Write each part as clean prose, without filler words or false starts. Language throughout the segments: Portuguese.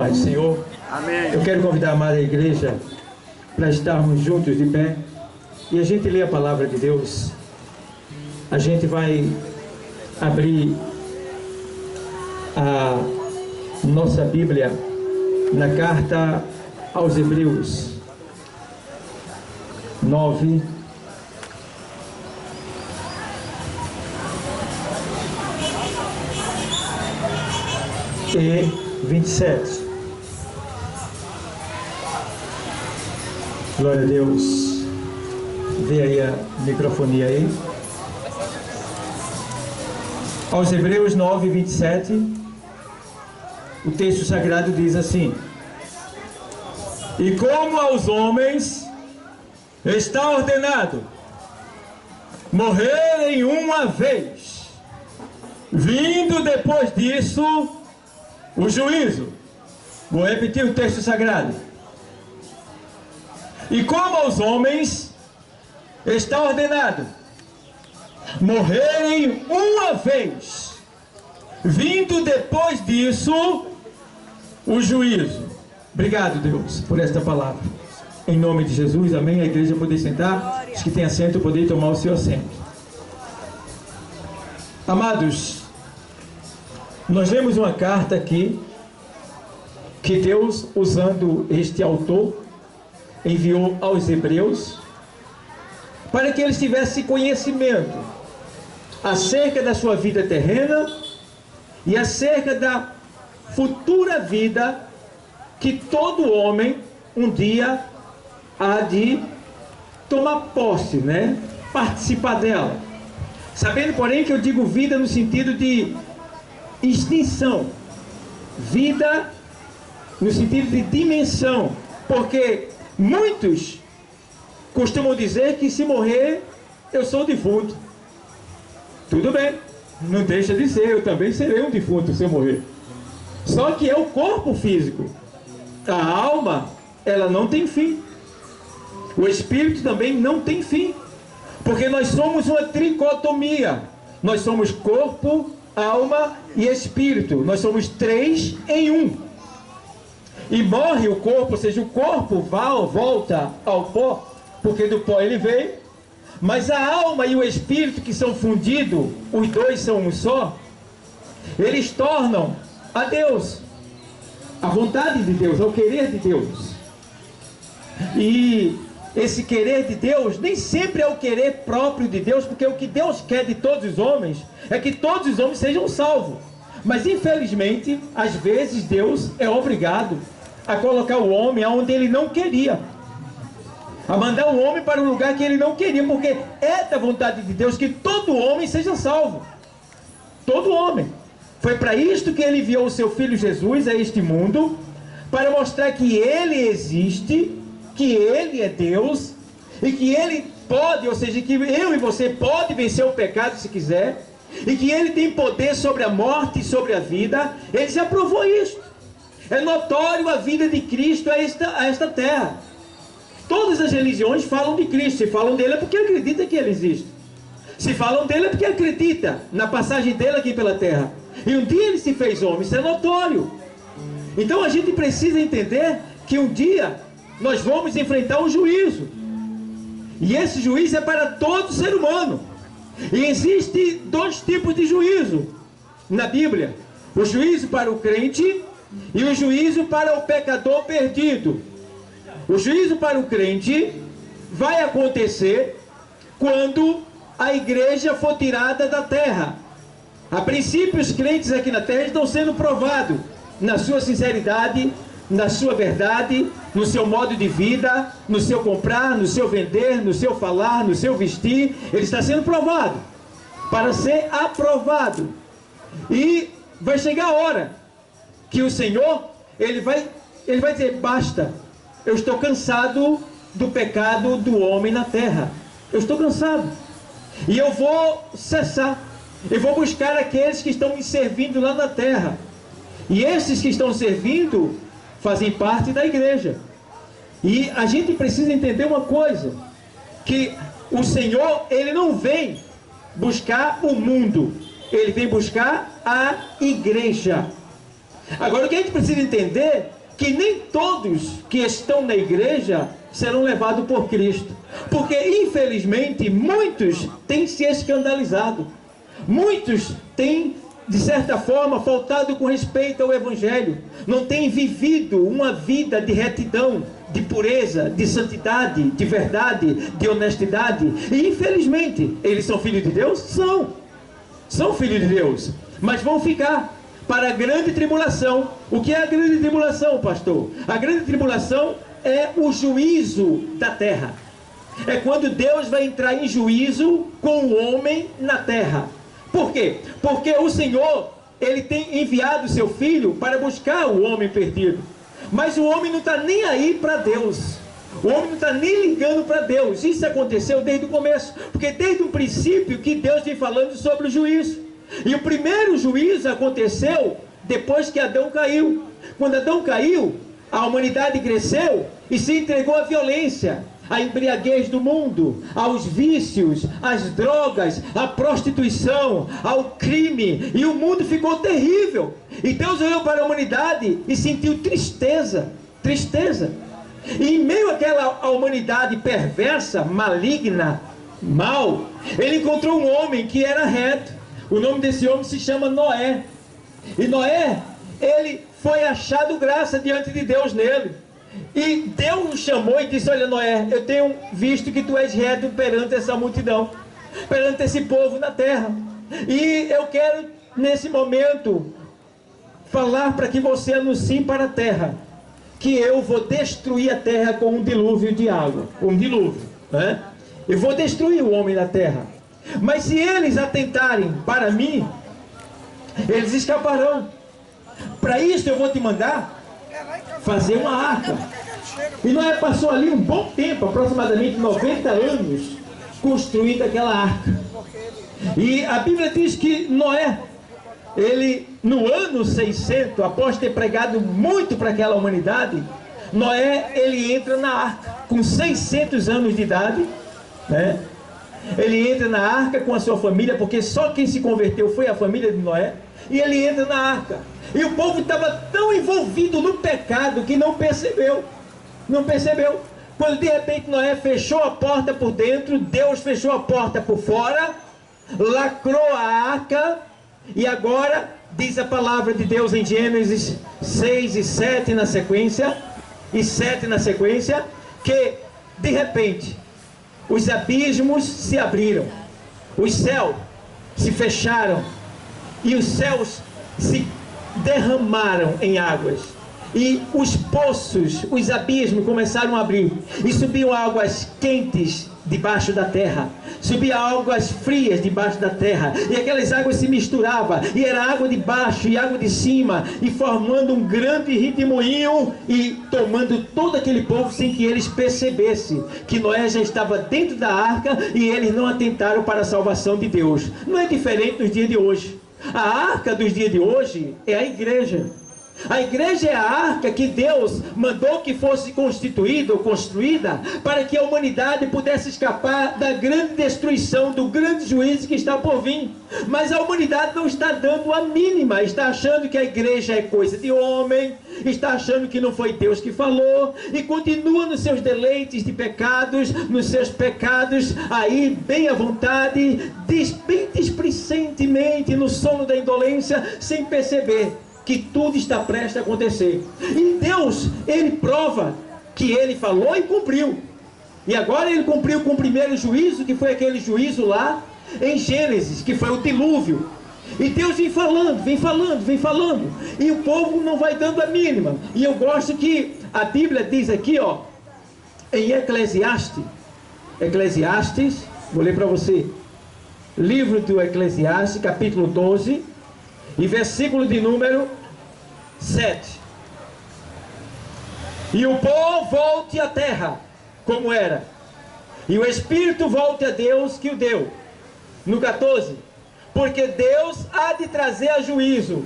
Pai do Senhor, Amém. eu quero convidar a amada igreja para estarmos juntos de pé e a gente lê a palavra de Deus. A gente vai abrir a nossa Bíblia na carta aos Hebreus 9 e 27. Glória a Deus. Vê aí a microfonia aí. Aos Hebreus 9, 27, o texto sagrado diz assim: e como aos homens está ordenado morrerem uma vez, vindo depois disso o juízo. Vou repetir o texto sagrado. E como aos homens está ordenado morrerem uma vez, vindo depois disso o juízo. Obrigado, Deus, por esta palavra. Em nome de Jesus, amém. A igreja poder sentar, os que têm assento poder tomar o seu assento. Amados, nós lemos uma carta aqui que Deus, usando este autor, enviou aos hebreus para que eles tivessem conhecimento acerca da sua vida terrena e acerca da futura vida que todo homem um dia há de tomar posse, né? Participar dela. Sabendo, porém, que eu digo vida no sentido de extinção, vida no sentido de dimensão, porque muitos costumam dizer que se morrer eu sou defunto. Tudo bem, não deixa de ser, eu também serei um defunto se eu morrer. Só que é o corpo físico. A alma, ela não tem fim. O espírito também não tem fim. Porque nós somos uma tricotomia. Nós somos corpo, alma e espírito. Nós somos três em um. E morre o corpo, ou seja, o corpo volta ao pó, porque do pó ele veio. Mas a alma e o espírito, que são fundidos, os dois são um só, eles tornam a Deus, a vontade de Deus, ao querer de Deus. E esse querer de Deus nem sempre é o querer próprio de Deus, porque o que Deus quer de todos os homens é que todos os homens sejam salvos. Mas infelizmente, às vezes Deus é obrigado a colocar o homem onde ele não queria, a mandar o homem para um lugar que ele não queria, porque é da vontade de Deus que todo homem seja salvo. Todo homem. Foi para isto que ele enviou o seu Filho Jesus a este mundo, para mostrar que ele existe, que ele é Deus, e que ele pode, ou seja, que eu e você pode vencer o pecado se quiser, e que ele tem poder sobre a morte e sobre a vida. Ele já provou isso. É notório a vida de Cristo a esta terra. Todas as religiões falam de Cristo. Se falam dele é porque acreditam que ele existe. Se falam dele é porque acredita na passagem dele aqui pela terra. E um dia ele se fez homem, isso é notório. Então a gente precisa entender que um dia nós vamos enfrentar um juízo. E esse juízo é para todo ser humano. E existe dois tipos de juízo na Bíblia: o juízo para o crente e o juízo para o pecador perdido. O juízo para o crente vai acontecer quando a igreja for tirada da terra. A princípio, os crentes aqui na terra estão sendo provados na sua sinceridade, na sua verdade, no seu modo de vida, no seu comprar, no seu vender, no seu falar, no seu vestir. Ele está sendo provado para ser aprovado. E vai chegar a hora que o Senhor, ele vai dizer: basta, eu estou cansado do pecado do homem na terra. Eu estou cansado. E eu vou cessar. Eu vou buscar aqueles que estão me servindo lá na terra. E esses que estão servindo fazem parte da igreja. E a gente precisa entender uma coisa: que o Senhor, ele não vem buscar o mundo, ele vem buscar a igreja. Agora, o que a gente precisa entender é que nem todos que estão na igreja serão levados por Cristo. Porque, infelizmente, muitos têm se escandalizado. Muitos têm, de certa forma, faltado com respeito ao Evangelho. Não têm vivido uma vida de retidão, de pureza, de santidade, de verdade, de honestidade. E, infelizmente, eles são filhos de Deus? São filhos de Deus. Mas vão ficar para a grande tribulação. O que é a grande tribulação, pastor? A grande tribulação é o juízo da terra. É quando Deus vai entrar em juízo com o homem na terra. Por quê? Porque o Senhor, Ele tem enviado o seu Filho para buscar o homem perdido. Mas o homem não está nem aí para Deus. O homem não está nem ligando para Deus. Isso aconteceu desde o começo. Porque desde o princípio que Deus vem falando sobre o juízo. E o primeiro juízo aconteceu depois que Adão caiu. Quando Adão caiu, a humanidade cresceu e se entregou à violência, à embriaguez do mundo, aos vícios, às drogas, à prostituição, ao crime, e o mundo ficou terrível. E Deus olhou para a humanidade e sentiu tristeza. E em meio àquela humanidade perversa, maligna, mal, Ele encontrou um homem que era reto. O nome desse homem se chama Noé. E Noé, ele foi achado graça diante de Deus nele. E Deus o chamou e disse: olha, Noé, eu tenho visto que tu és reto perante essa multidão, perante esse povo na terra. E eu quero, nesse momento, falar para que você anuncie para a terra que eu vou destruir a terra com um dilúvio de água. Um dilúvio, né? Eu vou destruir o homem na terra. Mas se eles atentarem para mim, eles escaparão. Para isso eu vou te mandar fazer uma arca. E Noé passou ali um bom tempo, aproximadamente 90 anos, construindo aquela arca. E a Bíblia diz que Noé, ele no ano 600, após ter pregado muito para aquela humanidade, Noé, ele entra na arca com 600 anos de idade, né? Ele entra na arca com a sua família, porque só quem se converteu foi a família de Noé. E ele entra na arca. E o povo estava tão envolvido no pecado que não percebeu. Quando de repente Noé fechou a porta por dentro, Deus fechou a porta por fora, lacrou a arca. E agora diz a palavra de Deus em Gênesis 6 e 7 na sequência, que de repente os abismos se abriram, os céus se fecharam e os céus se derramaram em águas, e os poços, os abismos começaram a abrir, e subiam águas quentes debaixo da terra, subia águas frias debaixo da terra, e aquelas águas se misturavam, e era água de baixo e água de cima, e formando um grande redemoinho, e tomando todo aquele povo sem que eles percebessem que Noé já estava dentro da arca, e eles não atentaram para a salvação de Deus. Não é diferente nos dias de hoje. A arca dos dias de hoje é a igreja. A igreja é a arca que Deus mandou que fosse constituída ou construída para que a humanidade pudesse escapar da grande destruição, do grande juízo que está por vir. Mas a humanidade não está dando a mínima, está achando que a igreja é coisa de homem, está achando que não foi Deus que falou, e continua nos seus deleites de pecados, nos seus pecados aí bem à vontade, bem displicentemente no sono da indolência, sem perceber que tudo está prestes a acontecer. E Deus, Ele prova que Ele falou e cumpriu. E agora Ele cumpriu com o primeiro juízo, que foi aquele juízo lá em Gênesis, que foi o dilúvio. E Deus vem falando. E o povo não vai dando a mínima. E eu gosto que a Bíblia diz aqui, ó, em Eclesiastes, vou ler para você. Livro do Eclesiastes, capítulo 12, e versículo de número 7. E o pó volte à terra, como era, e o Espírito volte a Deus que o deu. No 14. Porque Deus há de trazer a juízo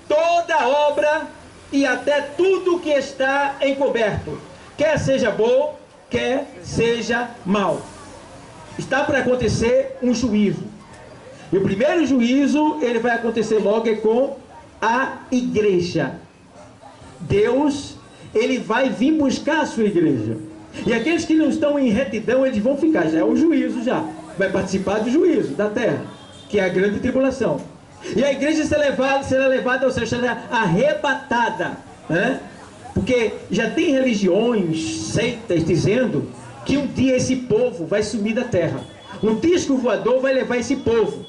toda obra e até tudo que está encoberto, quer seja bom, quer seja mal. Está para acontecer um juízo. E o primeiro juízo, ele vai acontecer logo com a igreja. Deus, ele vai vir buscar a sua igreja. E aqueles que não estão em retidão, eles vão ficar, já é o juízo já. Vai participar do juízo da terra, que é a grande tribulação. E a igreja será levada, ou seja, será arrebatada, né? Porque já tem religiões, seitas, dizendo que um dia esse povo vai sumir da terra. Um disco voador vai levar esse povo.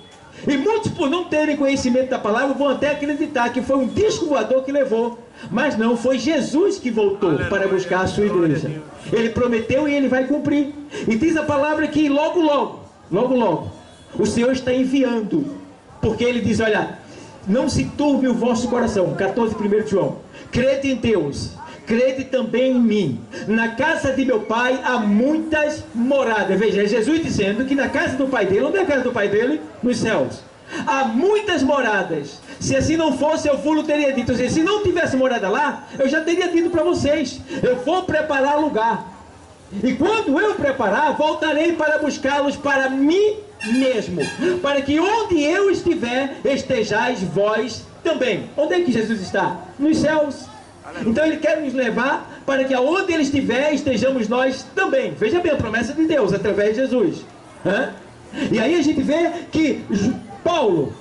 E muitos, por não terem conhecimento da palavra, vão até acreditar que foi um disco voador que levou. Mas não, foi Jesus que voltou para buscar a sua igreja. Ele prometeu e ele vai cumprir. E diz a palavra que logo, logo, o Senhor está enviando. Porque ele diz, olha, não se turbe o vosso coração. 14, 1 João. Crede em Deus, crede também em mim. Na casa de meu pai há muitas moradas. Veja, é Jesus dizendo que na casa do pai dele, onde é a casa do pai dele? Nos céus. Há muitas moradas. Se assim não fosse, eu vos teria dito. Se não tivesse morada lá, eu já teria dito para vocês. Eu vou preparar lugar. E quando eu preparar, voltarei para buscá-los para mim mesmo. Para que onde eu estiver, estejais vós também. Onde é que Jesus está? Nos céus. Então ele quer nos levar para que aonde ele estiver, estejamos nós também. Veja bem a promessa de Deus através de Jesus. E aí a gente vê que Paulo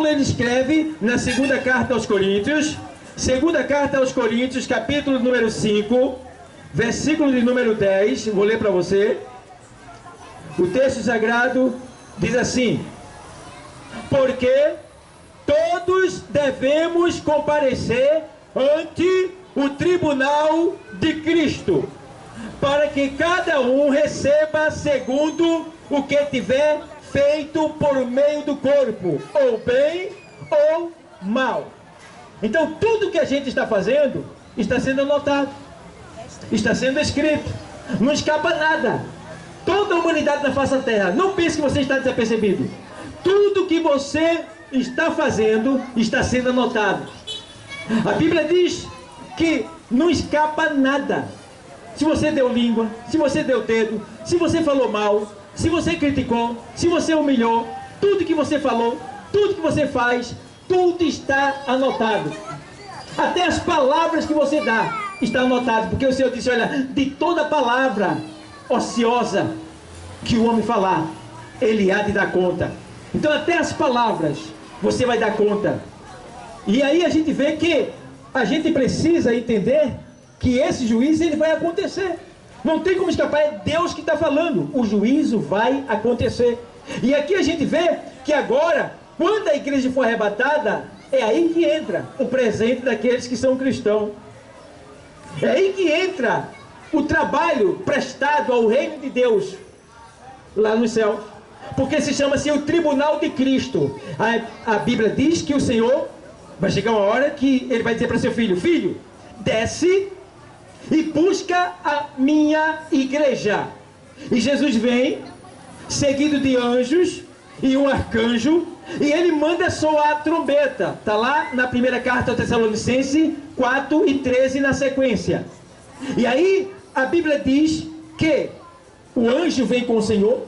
ele escreve na segunda carta aos Coríntios, capítulo número 5, versículo de número 10, vou ler para você. O texto sagrado diz assim: porque todos devemos comparecer ante o tribunal de Cristo, para que cada um receba segundo o que tiver feito por meio do corpo, ou bem ou mal. Então tudo que a gente está fazendo está sendo anotado, está sendo escrito, não escapa nada. Toda a humanidade na face da terra, não pense que você está desapercebido. Tudo que você está fazendo está sendo anotado. A Bíblia diz que não escapa nada. Se você deu língua, se você deu dedo, se você falou mal, se você criticou, se você humilhou, tudo que você falou, tudo que você faz, tudo está anotado. Até as palavras que você dá está anotado, porque o Senhor disse, olha, de toda palavra ociosa que o homem falar, ele há de dar conta. Então até as palavras você vai dar conta. E aí a gente vê que a gente precisa entender que esse juízo ele vai acontecer. Não tem como escapar, é Deus que está falando. O juízo vai acontecer. E aqui a gente vê que agora, quando a igreja for arrebatada, é aí que entra o presente daqueles que são cristãos. É aí que entra o trabalho prestado ao reino de Deus lá no céu. Porque se chama assim o tribunal de Cristo. A Bíblia diz que o Senhor vai chegar uma hora que ele vai dizer para seu filho: filho, desce e busca a minha igreja. E Jesus vem seguido de anjos e um arcanjo, e ele manda soar a trombeta. Está lá na primeira carta aos Tessalonicenses 4 e 13 na sequência. E aí a Bíblia diz que o anjo vem com o Senhor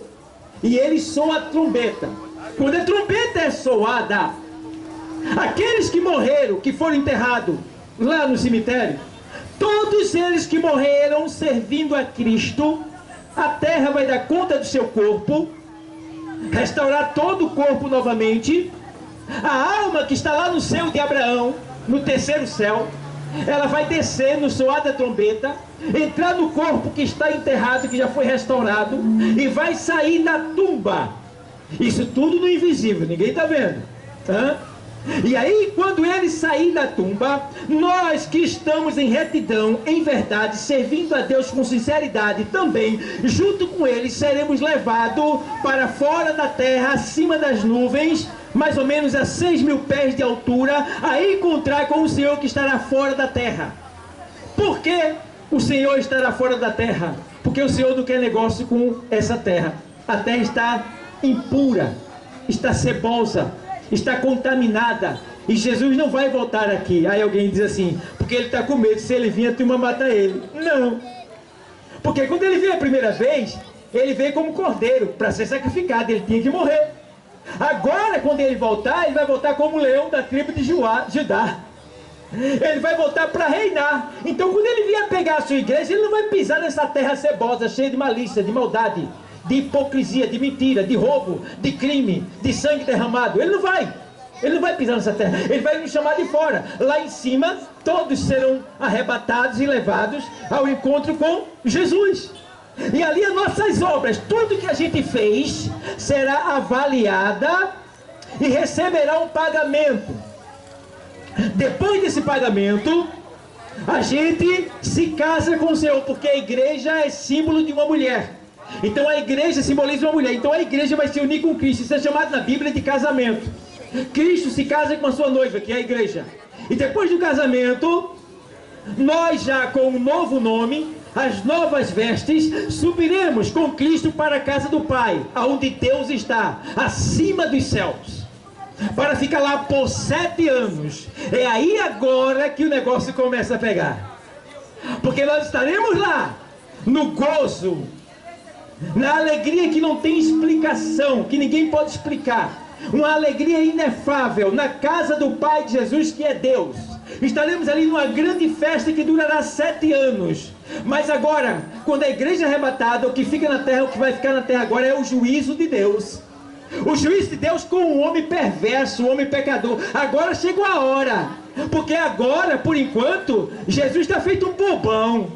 e ele soa a trombeta. Quando a trombeta é soada, aqueles que morreram, que foram enterrados lá no cemitério, todos eles que morreram servindo a Cristo, a terra vai dar conta do seu corpo, restaurar todo o corpo novamente. A alma que está lá no céu de Abraão, no terceiro céu, ela vai descer no soar da trombeta, entrar no corpo que está enterrado, que já foi restaurado, e vai sair da tumba. Isso tudo no invisível, ninguém está vendo. E aí, quando ele sair da tumba, nós que estamos em retidão, em verdade, servindo a Deus com sinceridade também, junto com ele, seremos levados para fora da terra, acima das nuvens, mais ou menos a 6.000 pés de altura, a encontrar com o Senhor que estará fora da terra. Por que o Senhor estará fora da terra? Porque o Senhor não quer negócio com essa terra. A terra está impura, está cebosa, está contaminada, e Jesus não vai voltar aqui. Aí alguém diz assim, porque ele está com medo, se ele vir a turma mata ele. Não, porque quando ele veio a primeira vez, ele veio como cordeiro para ser sacrificado, ele tinha que morrer. Agora, quando ele voltar, ele vai voltar como leão da tribo de Judá. Ele vai voltar para reinar. Então, quando ele vier pegar a sua igreja, ele não vai pisar nessa terra cebosa, cheia de malícia, de maldade, de hipocrisia, de mentira, de roubo, de crime, de sangue derramado. Ele não vai pisar nessa terra. Ele vai nos chamar de fora. Lá em cima, todos serão arrebatados e levados ao encontro com Jesus. E ali as nossas obras, tudo que a gente fez, será avaliada e receberá um pagamento. Depois desse pagamento, a gente se casa com o Senhor, porque a igreja é símbolo de uma mulher. Então a igreja simboliza uma mulher. Então a igreja vai se unir com Cristo. Isso é chamado na Bíblia de casamento. Cristo se casa com a sua noiva, que é a igreja. E depois do casamento, nós já com um novo nome, as novas vestes, subiremos com Cristo para a casa do Pai, aonde Deus está, acima dos céus, para ficar lá por 7 anos. É aí agora que o negócio começa a pegar, porque nós estaremos lá no gozo, na alegria que não tem explicação, que ninguém pode explicar, uma alegria inefável, na casa do Pai de Jesus, que é Deus. Estaremos ali numa grande festa que durará 7 anos. Mas agora, quando a igreja é arrebatada, o que fica na terra, o que vai ficar na terra agora é o juízo de Deus. O juízo de Deus com o homem perverso, o homem pecador. Agora chegou a hora, porque agora, por enquanto, Jesus está feito um bobão.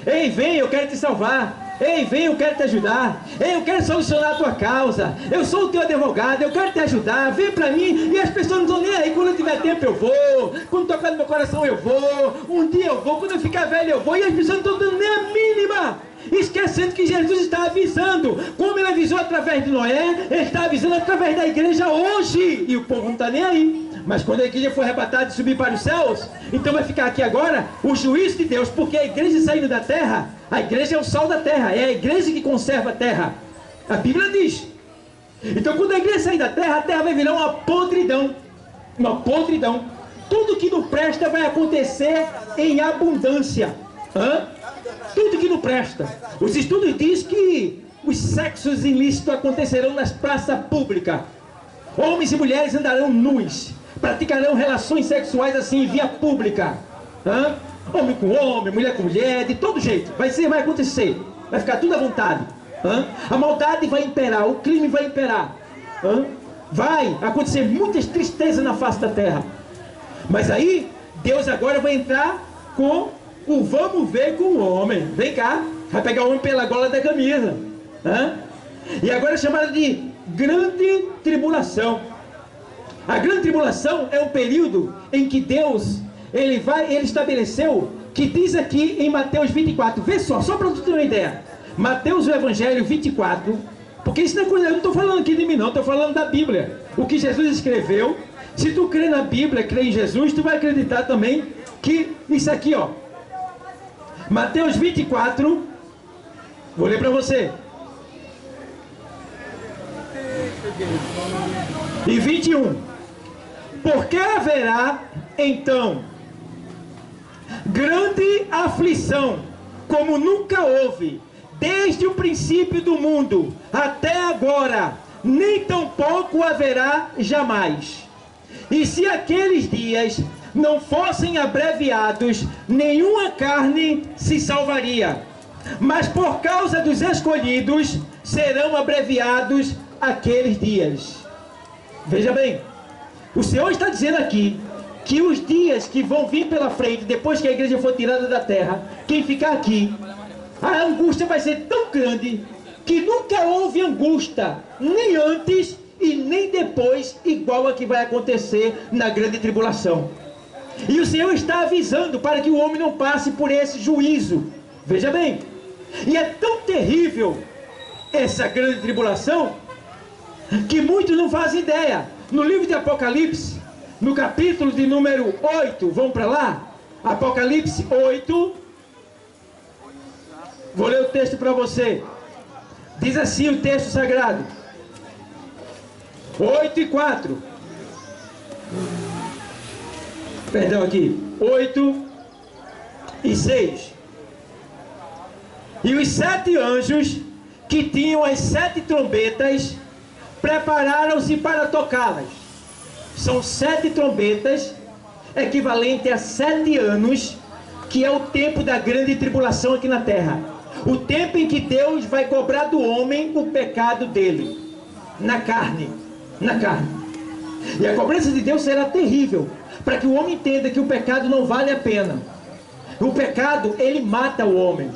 Ei, vem, eu quero te salvar. Ei, vem, eu quero te ajudar. Ei, eu quero solucionar a tua causa. Eu sou o teu advogado, eu quero te ajudar. Vem pra mim. E as pessoas não estão nem aí. Quando eu tiver tempo eu vou. Quando tocar no meu coração eu vou. Um dia eu vou. Quando eu ficar velho eu vou. E as pessoas não estão dando nem a mínima, esquecendo que Jesus está avisando. Como ele avisou através de Noé, ele está avisando através da igreja hoje. E o povo não está nem aí. Mas quando a igreja for arrebatada e subir para os céus, então vai ficar aqui agora o juízo de Deus. Porque a igreja saindo da terra, a igreja é o sal da terra, é a igreja que conserva a terra. A Bíblia diz. Então quando a igreja sair da terra, a terra vai virar uma podridão. Uma podridão. Tudo que não presta vai acontecer em abundância. Tudo que não presta. Os estudos dizem que os sexos ilícitos acontecerão nas praças públicas. Homens e mulheres andarão nus, praticarão relações sexuais assim em via pública. Homem com homem, mulher com mulher, de todo jeito. Vai acontecer. Vai ficar tudo à vontade. A maldade vai imperar, o crime vai imperar. Vai acontecer muitas tristezas na face da terra. Mas aí, Deus agora vai entrar com o vamos ver com o homem. Vem cá, vai pegar o homem pela gola da camisa. E agora é chamada de grande tribulação. A grande tribulação é um período em que Deus, ele estabeleceu, que diz aqui em Mateus 24, vê só para você ter uma ideia, Mateus, o Evangelho 24, porque isso não é coisa, eu não estou falando aqui de mim não, estou falando da Bíblia, o que Jesus escreveu. Se tu crê na Bíblia, crê em Jesus, tu vai acreditar também que isso aqui, ó, Mateus 24, vou ler para você, e 21, porque haverá então grande aflição, como nunca houve, desde o princípio do mundo até agora, nem tampouco haverá jamais. E se aqueles dias não fossem abreviados, nenhuma carne se salvaria, mas por causa dos escolhidos serão abreviados aqueles dias. Veja bem, o Senhor está dizendo aqui que os dias que vão vir pela frente, depois que a igreja for tirada da terra, quem ficar aqui, a angústia vai ser tão grande que nunca houve angústia, nem antes e nem depois, igual a que vai acontecer na grande tribulação. E o Senhor está avisando para que o homem não passe por esse juízo. Veja bem, e é tão terrível essa grande tribulação que muitos não fazem ideia. No livro de Apocalipse, no capítulo de número 8, vamos para lá? Apocalipse 8, vou ler o texto para você. Diz assim o texto sagrado, 8:4, perdão aqui, 8:6. E os 7 anjos que tinham as 7 trombetas prepararam-se para tocá-las. São 7 trombetas, equivalente a 7 anos, que é o tempo da grande tribulação aqui na terra. O tempo em que Deus vai cobrar do homem o pecado dele, na carne. E a cobrança de Deus será terrível, para que o homem entenda que o pecado não vale a pena. O pecado, ele mata o homem.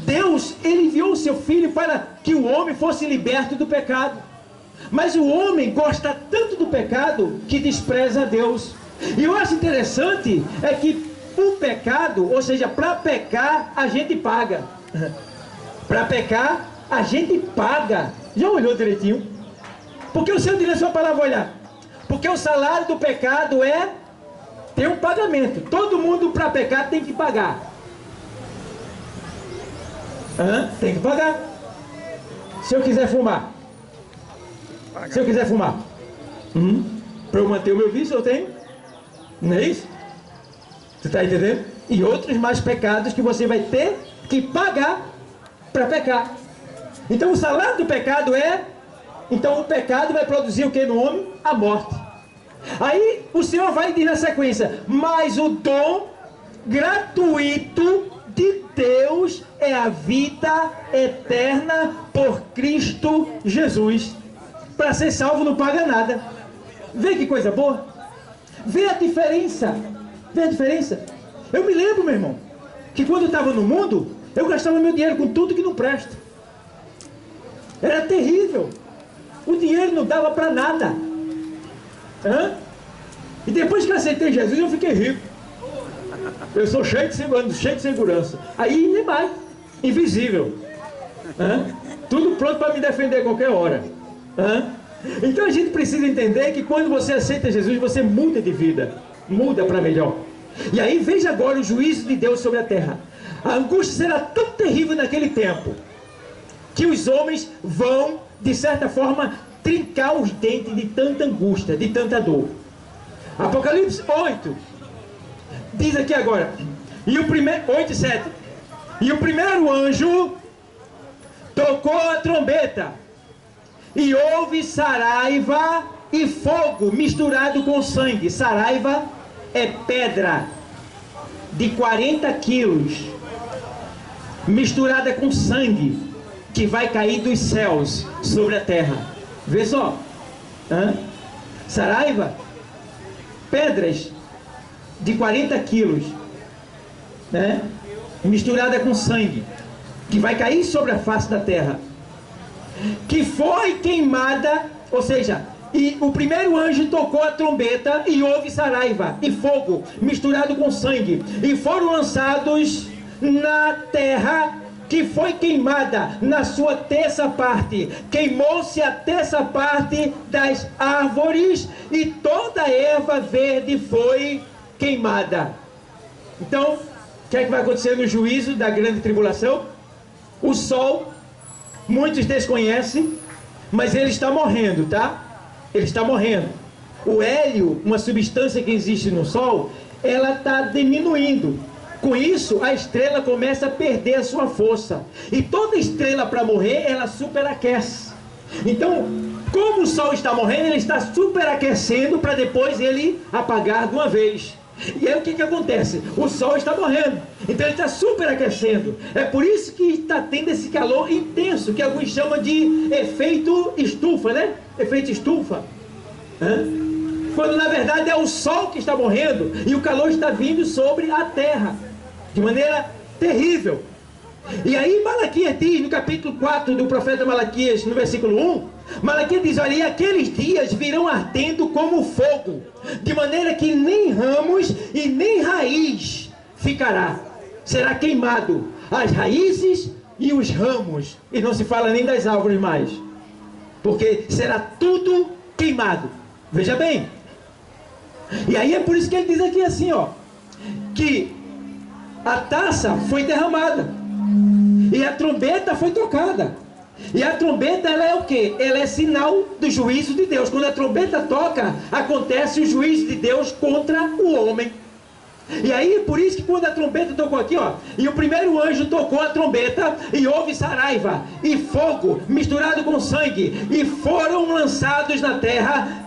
Deus, ele enviou o seu Filho para que o homem fosse liberto do pecado. Mas o homem gosta tanto do pecado que despreza a Deus. E eu acho interessante é que o pecado, ou seja, para pecar a gente paga. Para pecar a gente paga. Já olhou direitinho? Porque o Senhor diz na sua palavra, olhar. Porque o salário do pecado tem um pagamento. Todo mundo para pecar tem que pagar. Tem que pagar. Se eu quiser fumar. Se eu quiser fumar. Para eu manter o meu vício eu tenho. Não é isso? Você está entendendo? E outros mais pecados que você vai ter que pagar para pecar. Então o salário do pecado então o pecado vai produzir o que no homem? A morte. Aí o Senhor vai dizer na sequência: mas o dom gratuito de Deus é a vida eterna por Cristo Jesus. Para ser salvo não paga nada. Vê que coisa boa. Vê a diferença. Vê a diferença. Eu me lembro, meu irmão, que quando eu estava no mundo, eu gastava meu dinheiro com tudo que não presta. Era terrível. O dinheiro não dava para nada. E depois que eu aceitei Jesus, eu fiquei rico. Eu sou cheio de segurança. Aí nem mais. Invisível. Tudo pronto para me defender a qualquer hora. Então a gente precisa entender que quando você aceita Jesus, você muda de vida. Muda para melhor. E aí veja agora o juízo de Deus sobre a terra. A angústia será tão terrível naquele tempo, que os homens vão, de certa forma, trincar os dentes de tanta angústia, de tanta dor. Apocalipse 8 diz aqui agora, 8:7. E o primeiro anjo tocou a trombeta, e houve saraiva e fogo misturado com sangue. Saraiva é pedra de 40 quilos misturada com sangue, que vai cair dos céus sobre a terra. Vê só. Saraiva, pedras de 40 quilos, misturada com sangue, que vai cair sobre a face da terra, que foi queimada, ou seja, e o primeiro anjo tocou a trombeta, e houve saraiva e fogo misturado com sangue, e foram lançados na terra, que foi queimada na sua terça parte. Queimou-se a terça parte das árvores, e toda a erva verde foi queimada. Então, o que é que vai acontecer no juízo da grande tribulação? O sol, muitos desconhecem, mas ele está morrendo, tá? Ele está morrendo. O hélio, uma substância que existe no sol, ela está diminuindo. Com isso, a estrela começa a perder a sua força. E toda estrela, para morrer, ela superaquece. Então, como o sol está morrendo, ele está superaquecendo para depois ele apagar de uma vez. E aí o que acontece? O sol está morrendo, então ele está superaquecendo. É por isso que está tendo esse calor intenso, que alguns chamam de efeito estufa, né? Efeito estufa. Quando na verdade é o sol que está morrendo e o calor está vindo sobre a terra de maneira terrível. E aí Malaquias diz, no capítulo 4 do profeta Malaquias, no versículo 1, Malaquias diz: olha, e aqueles dias virão ardendo como fogo, de maneira que nem ramos e nem raiz ficará. Será queimado as raízes e os ramos, e não se fala nem das árvores mais, porque será tudo queimado. Veja bem. E aí é por isso que ele diz aqui assim, ó, que a taça foi derramada e a trombeta foi tocada. E a trombeta, ela é o quê? Ela é sinal do juízo de Deus. Quando a trombeta toca, acontece o juízo de Deus contra o homem. E aí, por isso que quando a trombeta tocou aqui, ó, e o primeiro anjo tocou a trombeta, e houve saraiva, e fogo misturado com sangue, e foram lançados na terra,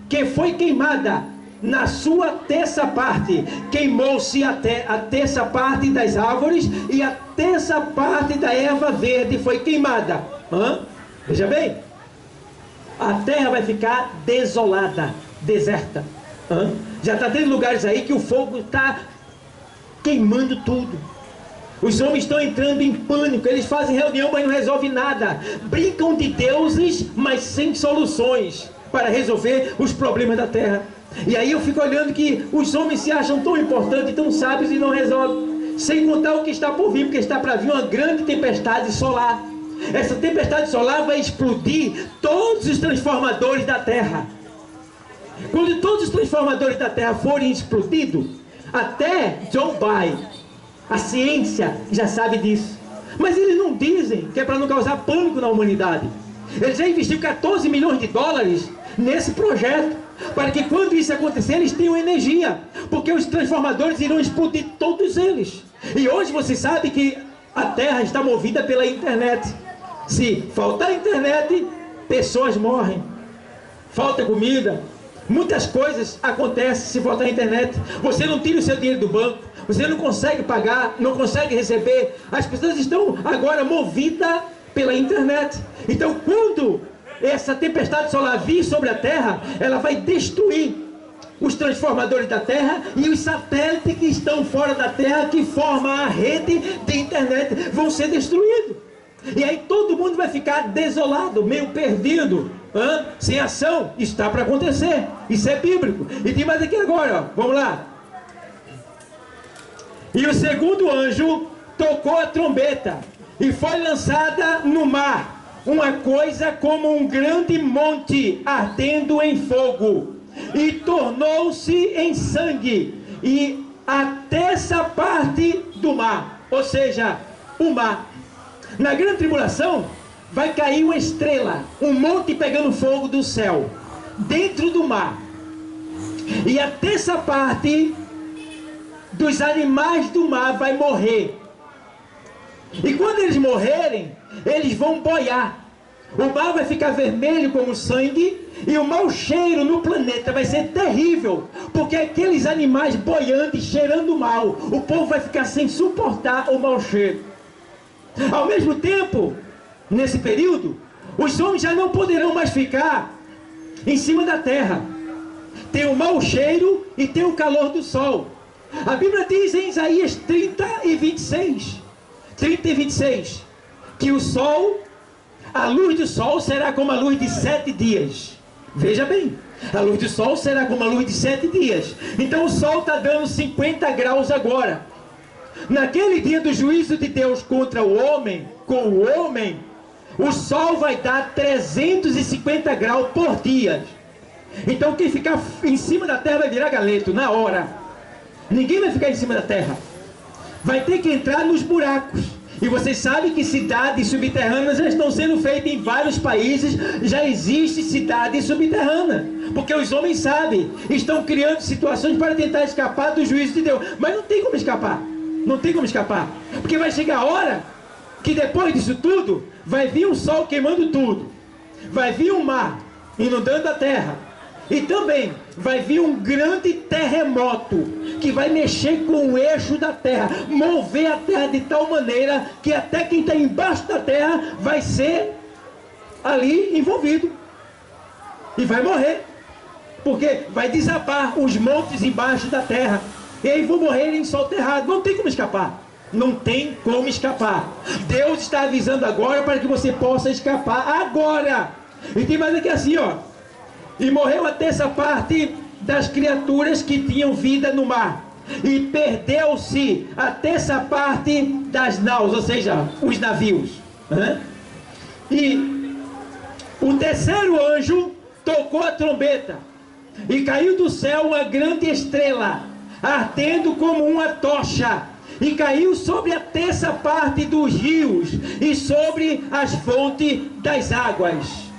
que foi queimada na sua terça parte. Queimou-se a terça parte das árvores, e a terça parte da erva verde foi queimada. Veja bem, a terra vai ficar desolada, deserta. Já está tendo lugares aí que o fogo está queimando tudo. Os homens estão entrando em pânico. Eles fazem reunião, mas não resolvem nada. Brincam de deuses, mas sem soluções para resolver os problemas da terra. E aí eu fico olhando que os homens se acham tão importantes, tão sábios, e não resolvem. Sem contar o que está por vir, porque está para vir uma grande tempestade solar. Essa tempestade solar vai explodir todos os transformadores da terra. Quando todos os transformadores da terra forem explodidos, até John Bay, a ciência já sabe disso. Mas eles não dizem que é para não causar pânico na humanidade. Eles já investiram 14 milhões de dólares nesse projeto, para que quando isso acontecer, eles tenham energia, porque os transformadores irão explodir todos eles. E hoje você sabe que a terra está movida pela internet. Se faltar internet, pessoas morrem, falta comida, muitas coisas acontecem se faltar internet. Você não tira o seu dinheiro do banco, você não consegue pagar, não consegue receber. As pessoas estão agora movidas pela internet. Então, quando essa tempestade solar vir sobre a terra, ela vai destruir os transformadores da terra e os satélites que estão fora da terra, que formam a rede de internet, vão ser destruídos. E aí todo mundo vai ficar desolado, meio perdido, sem ação. Está para acontecer. Isso é bíblico. E tem mais aqui agora, ó. Vamos lá. E o segundo anjo tocou a trombeta, e foi lançada no mar uma coisa como um grande monte ardendo em fogo, e tornou-se em sangue, e a terça parte do mar, ou seja, o mar. Na grande tribulação vai cair uma estrela, um monte pegando fogo do céu, dentro do mar, e a terça parte dos animais do mar vai morrer. E quando eles morrerem, eles vão boiar. O mar vai ficar vermelho como sangue, e o mau cheiro no planeta vai ser terrível, porque aqueles animais boiando e cheirando mal, o povo vai ficar sem suportar o mau cheiro. Ao mesmo tempo, nesse período, os homens já não poderão mais ficar em cima da terra. Tem o mau cheiro e tem o calor do sol. A Bíblia diz em Isaías 30 e 26, que o sol, a luz do sol será como a luz de 7 dias. Veja bem, a luz do sol será como a luz de 7 dias. Então o sol está dando 50 graus agora. Naquele dia do juízo de Deus contra o homem, com o homem, o sol vai dar 350 graus por dia. Então quem ficar em cima da terra vai virar galeto na hora. Ninguém vai ficar em cima da terra. Vai ter que entrar nos buracos. E vocês sabem que cidades subterrâneas já estão sendo feitas em vários países. Já existe cidade subterrânea, porque os homens sabem, estão criando situações para tentar escapar do juízo de Deus. Mas não tem como escapar. Não tem como escapar. Porque vai chegar a hora que depois disso tudo, vai vir um sol queimando tudo. Vai vir um mar inundando a terra. E também vai vir um grande terremoto que vai mexer com o eixo da terra, mover a terra de tal maneira que até quem está embaixo da terra vai ser ali envolvido e vai morrer, porque vai desabar os montes embaixo da terra, e aí vão morrer em solo terrado. Não tem como escapar. Não tem como escapar. Deus está avisando agora para que você possa escapar agora. E tem mais aqui assim, ó. E morreu a terça parte das criaturas que tinham vida no mar, e perdeu-se a terça parte das naus, ou seja, os navios. E o terceiro anjo tocou a trombeta, e caiu do céu uma grande estrela, ardendo como uma tocha, e caiu sobre a terça parte dos rios e sobre as fontes das águas.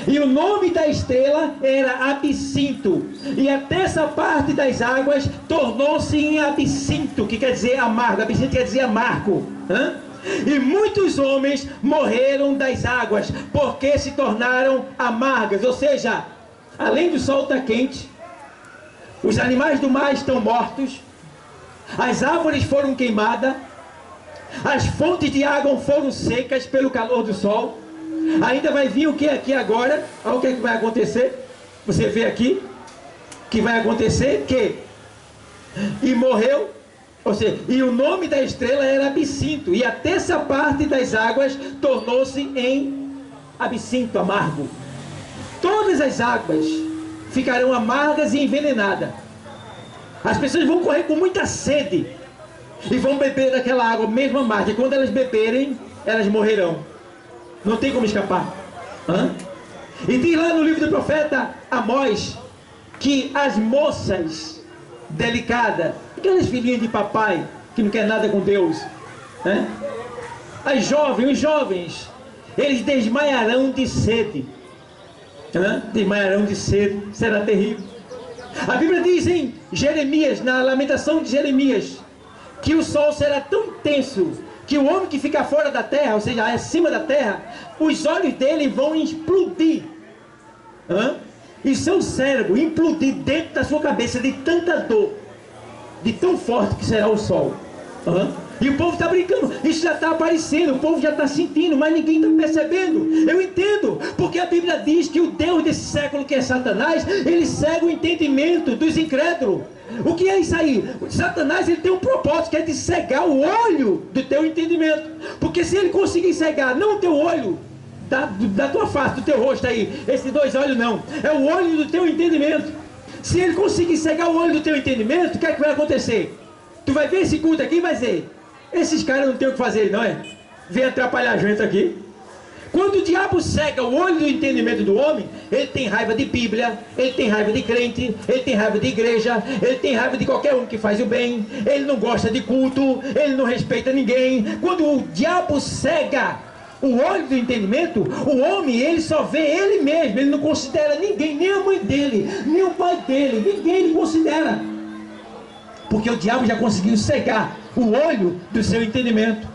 E o nome da estrela era Absinto. E a terça parte das águas tornou-se em absinto, que quer dizer amargo. Absinto quer dizer amargo. E muitos homens morreram das águas, porque se tornaram amargas. Ou seja, além do sol estar quente, os animais do mar estão mortos, as árvores foram queimadas, as fontes de água foram secas pelo calor do sol. Ainda vai vir o que aqui agora? Olha o que é que vai acontecer. Você vê aqui que vai acontecer que e morreu, ou seja, e o nome da estrela era Absinto, e a terça parte das águas tornou-se em absinto, amargo. Todas as águas ficarão amargas e envenenadas. As pessoas vão correr com muita sede e vão beber daquela água mesmo amarga, e quando elas beberem, elas morrerão. Não tem como escapar. E diz lá no livro do profeta Amós que as moças delicadas, aquelas filhinhas de papai que não quer nada com Deus, as jovens, os jovens, eles desmaiarão de sede. Desmaiarão de sede, será terrível. A Bíblia diz em Jeremias, na lamentação de Jeremias, que o sol será tão intenso que o homem que fica fora da terra, ou seja, acima da terra, os olhos dele vão explodir. E seu cérebro implodir dentro da sua cabeça de tanta dor, de tão forte que será o sol. E o povo está brincando, isso já está aparecendo, o povo já está sentindo, mas ninguém está percebendo. Eu entendo, porque a Bíblia diz que o Deus desse século, que é Satanás, ele cega o entendimento dos incrédulos. O que é isso aí? Satanás, ele tem um propósito, que é de cegar o olho do teu entendimento. Porque se ele conseguir cegar, não o teu olho da tua face, do teu rosto aí, esses dois olhos não, é o olho do teu entendimento. Se ele conseguir cegar o olho do teu entendimento, o que é que vai acontecer? Tu vai ver esse culto aqui e vai dizer, esses caras não tem o que fazer, não é? Vem atrapalhar a gente aqui. Quando o diabo cega o olho do entendimento do homem, ele tem raiva de Bíblia, ele tem raiva de crente, ele tem raiva de igreja, ele tem raiva de qualquer um que faz o bem, ele não gosta de culto, ele não respeita ninguém. Quando o diabo cega o olho do entendimento, o homem, ele só vê ele mesmo, ele não considera ninguém, nem a mãe dele, nem o pai dele, ninguém ele considera. Porque o diabo já conseguiu cegar o olho do seu entendimento.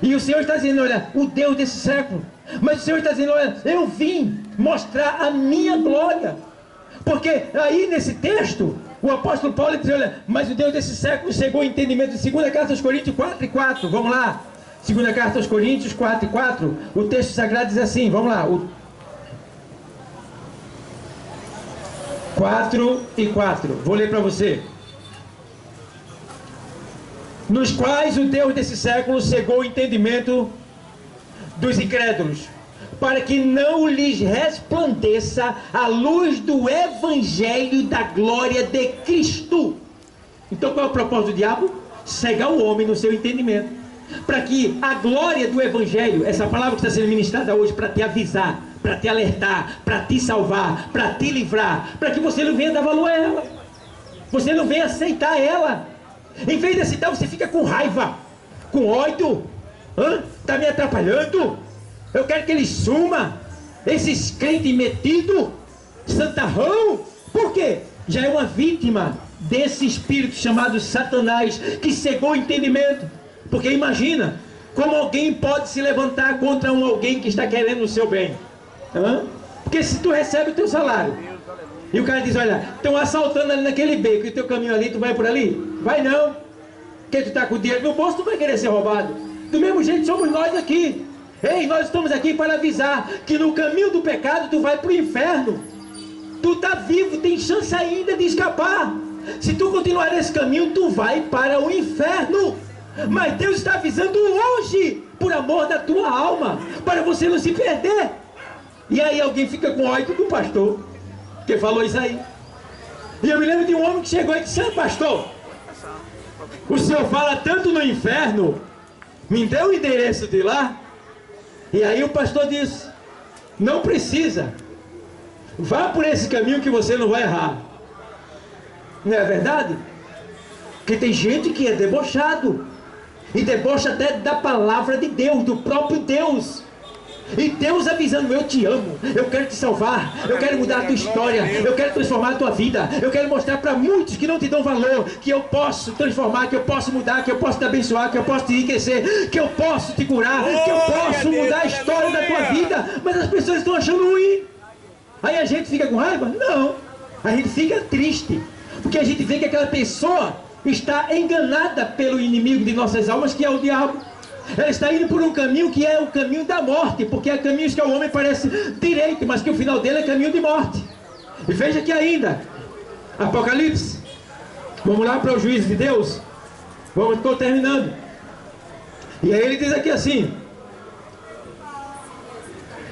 E o Senhor está dizendo, olha, o Deus desse século. Mas o Senhor está dizendo, olha, eu vim mostrar a minha glória. Porque aí nesse texto, o apóstolo Paulo diz, olha, mas o Deus desse século chegou ao entendimento. De 2 carta aos Coríntios 4:4, vamos lá. 2 carta aos Coríntios 4:4, o texto sagrado diz assim, vamos lá. 4:4, vou ler para você. Nos quais o Deus desse século cegou o entendimento dos incrédulos, para que não lhes resplandeça a luz do evangelho da glória de Cristo. Então qual é o propósito do diabo? Cegar o homem no seu entendimento, para que a glória do evangelho, essa palavra que está sendo ministrada hoje, para te avisar, para te alertar, para te salvar, para te livrar, para que você não venha dar valor a ela, você não venha aceitar ela. Em vez de aceitar, você fica com raiva, com ódio. Está me atrapalhando, eu quero que ele suma. Esses crentes metidos, santarrão. Por quê? Já é uma vítima desse espírito chamado Satanás, que cegou o entendimento. Porque imagina, como alguém pode se levantar contra alguém que está querendo o seu bem? Porque se tu recebe o teu salário, e o cara diz, olha, estão assaltando ali naquele beco, e o teu caminho ali, tu vai por ali? Vai não, porque tu está com o dinheiro no bolso, tu vai querer ser roubado. Do mesmo jeito somos nós aqui. Ei, nós estamos aqui para avisar que no caminho do pecado tu vai para o inferno. Tu está vivo, tem chance ainda de escapar. Se tu continuar nesse caminho, tu vai para o inferno. Mas Deus está avisando hoje, por amor da tua alma, para você não se perder. E aí alguém fica com ódio do pastor, que falou isso aí. E eu me lembro de um homem que chegou e disse, pastor, o senhor fala tanto no inferno, me dê o endereço de lá. E aí o pastor disse, não precisa, vá por esse caminho que você não vai errar. Não é verdade? Porque tem gente que é debochado, e debocha até da palavra de Deus, do próprio Deus. E Deus avisando, eu te amo, eu quero te salvar, eu quero mudar a tua história, eu quero transformar a tua vida, eu quero mostrar para muitos que não te dão valor, que eu posso transformar, que eu posso mudar, que eu posso te abençoar, que eu posso te enriquecer, que eu posso te curar, que eu posso mudar a história da tua vida. Mas as pessoas estão achando ruim. Aí a gente fica com raiva? Não, a gente fica triste, porque a gente vê que aquela pessoa está enganada pelo inimigo de nossas almas, que é o diabo. Ela está indo por um caminho que é o caminho da morte, porque há caminhos que ao homem parece direito, mas que o final dele é caminho de morte. E veja aqui ainda, Apocalipse, vamos lá para o juízo de Deus, estou terminando. E aí ele diz aqui assim: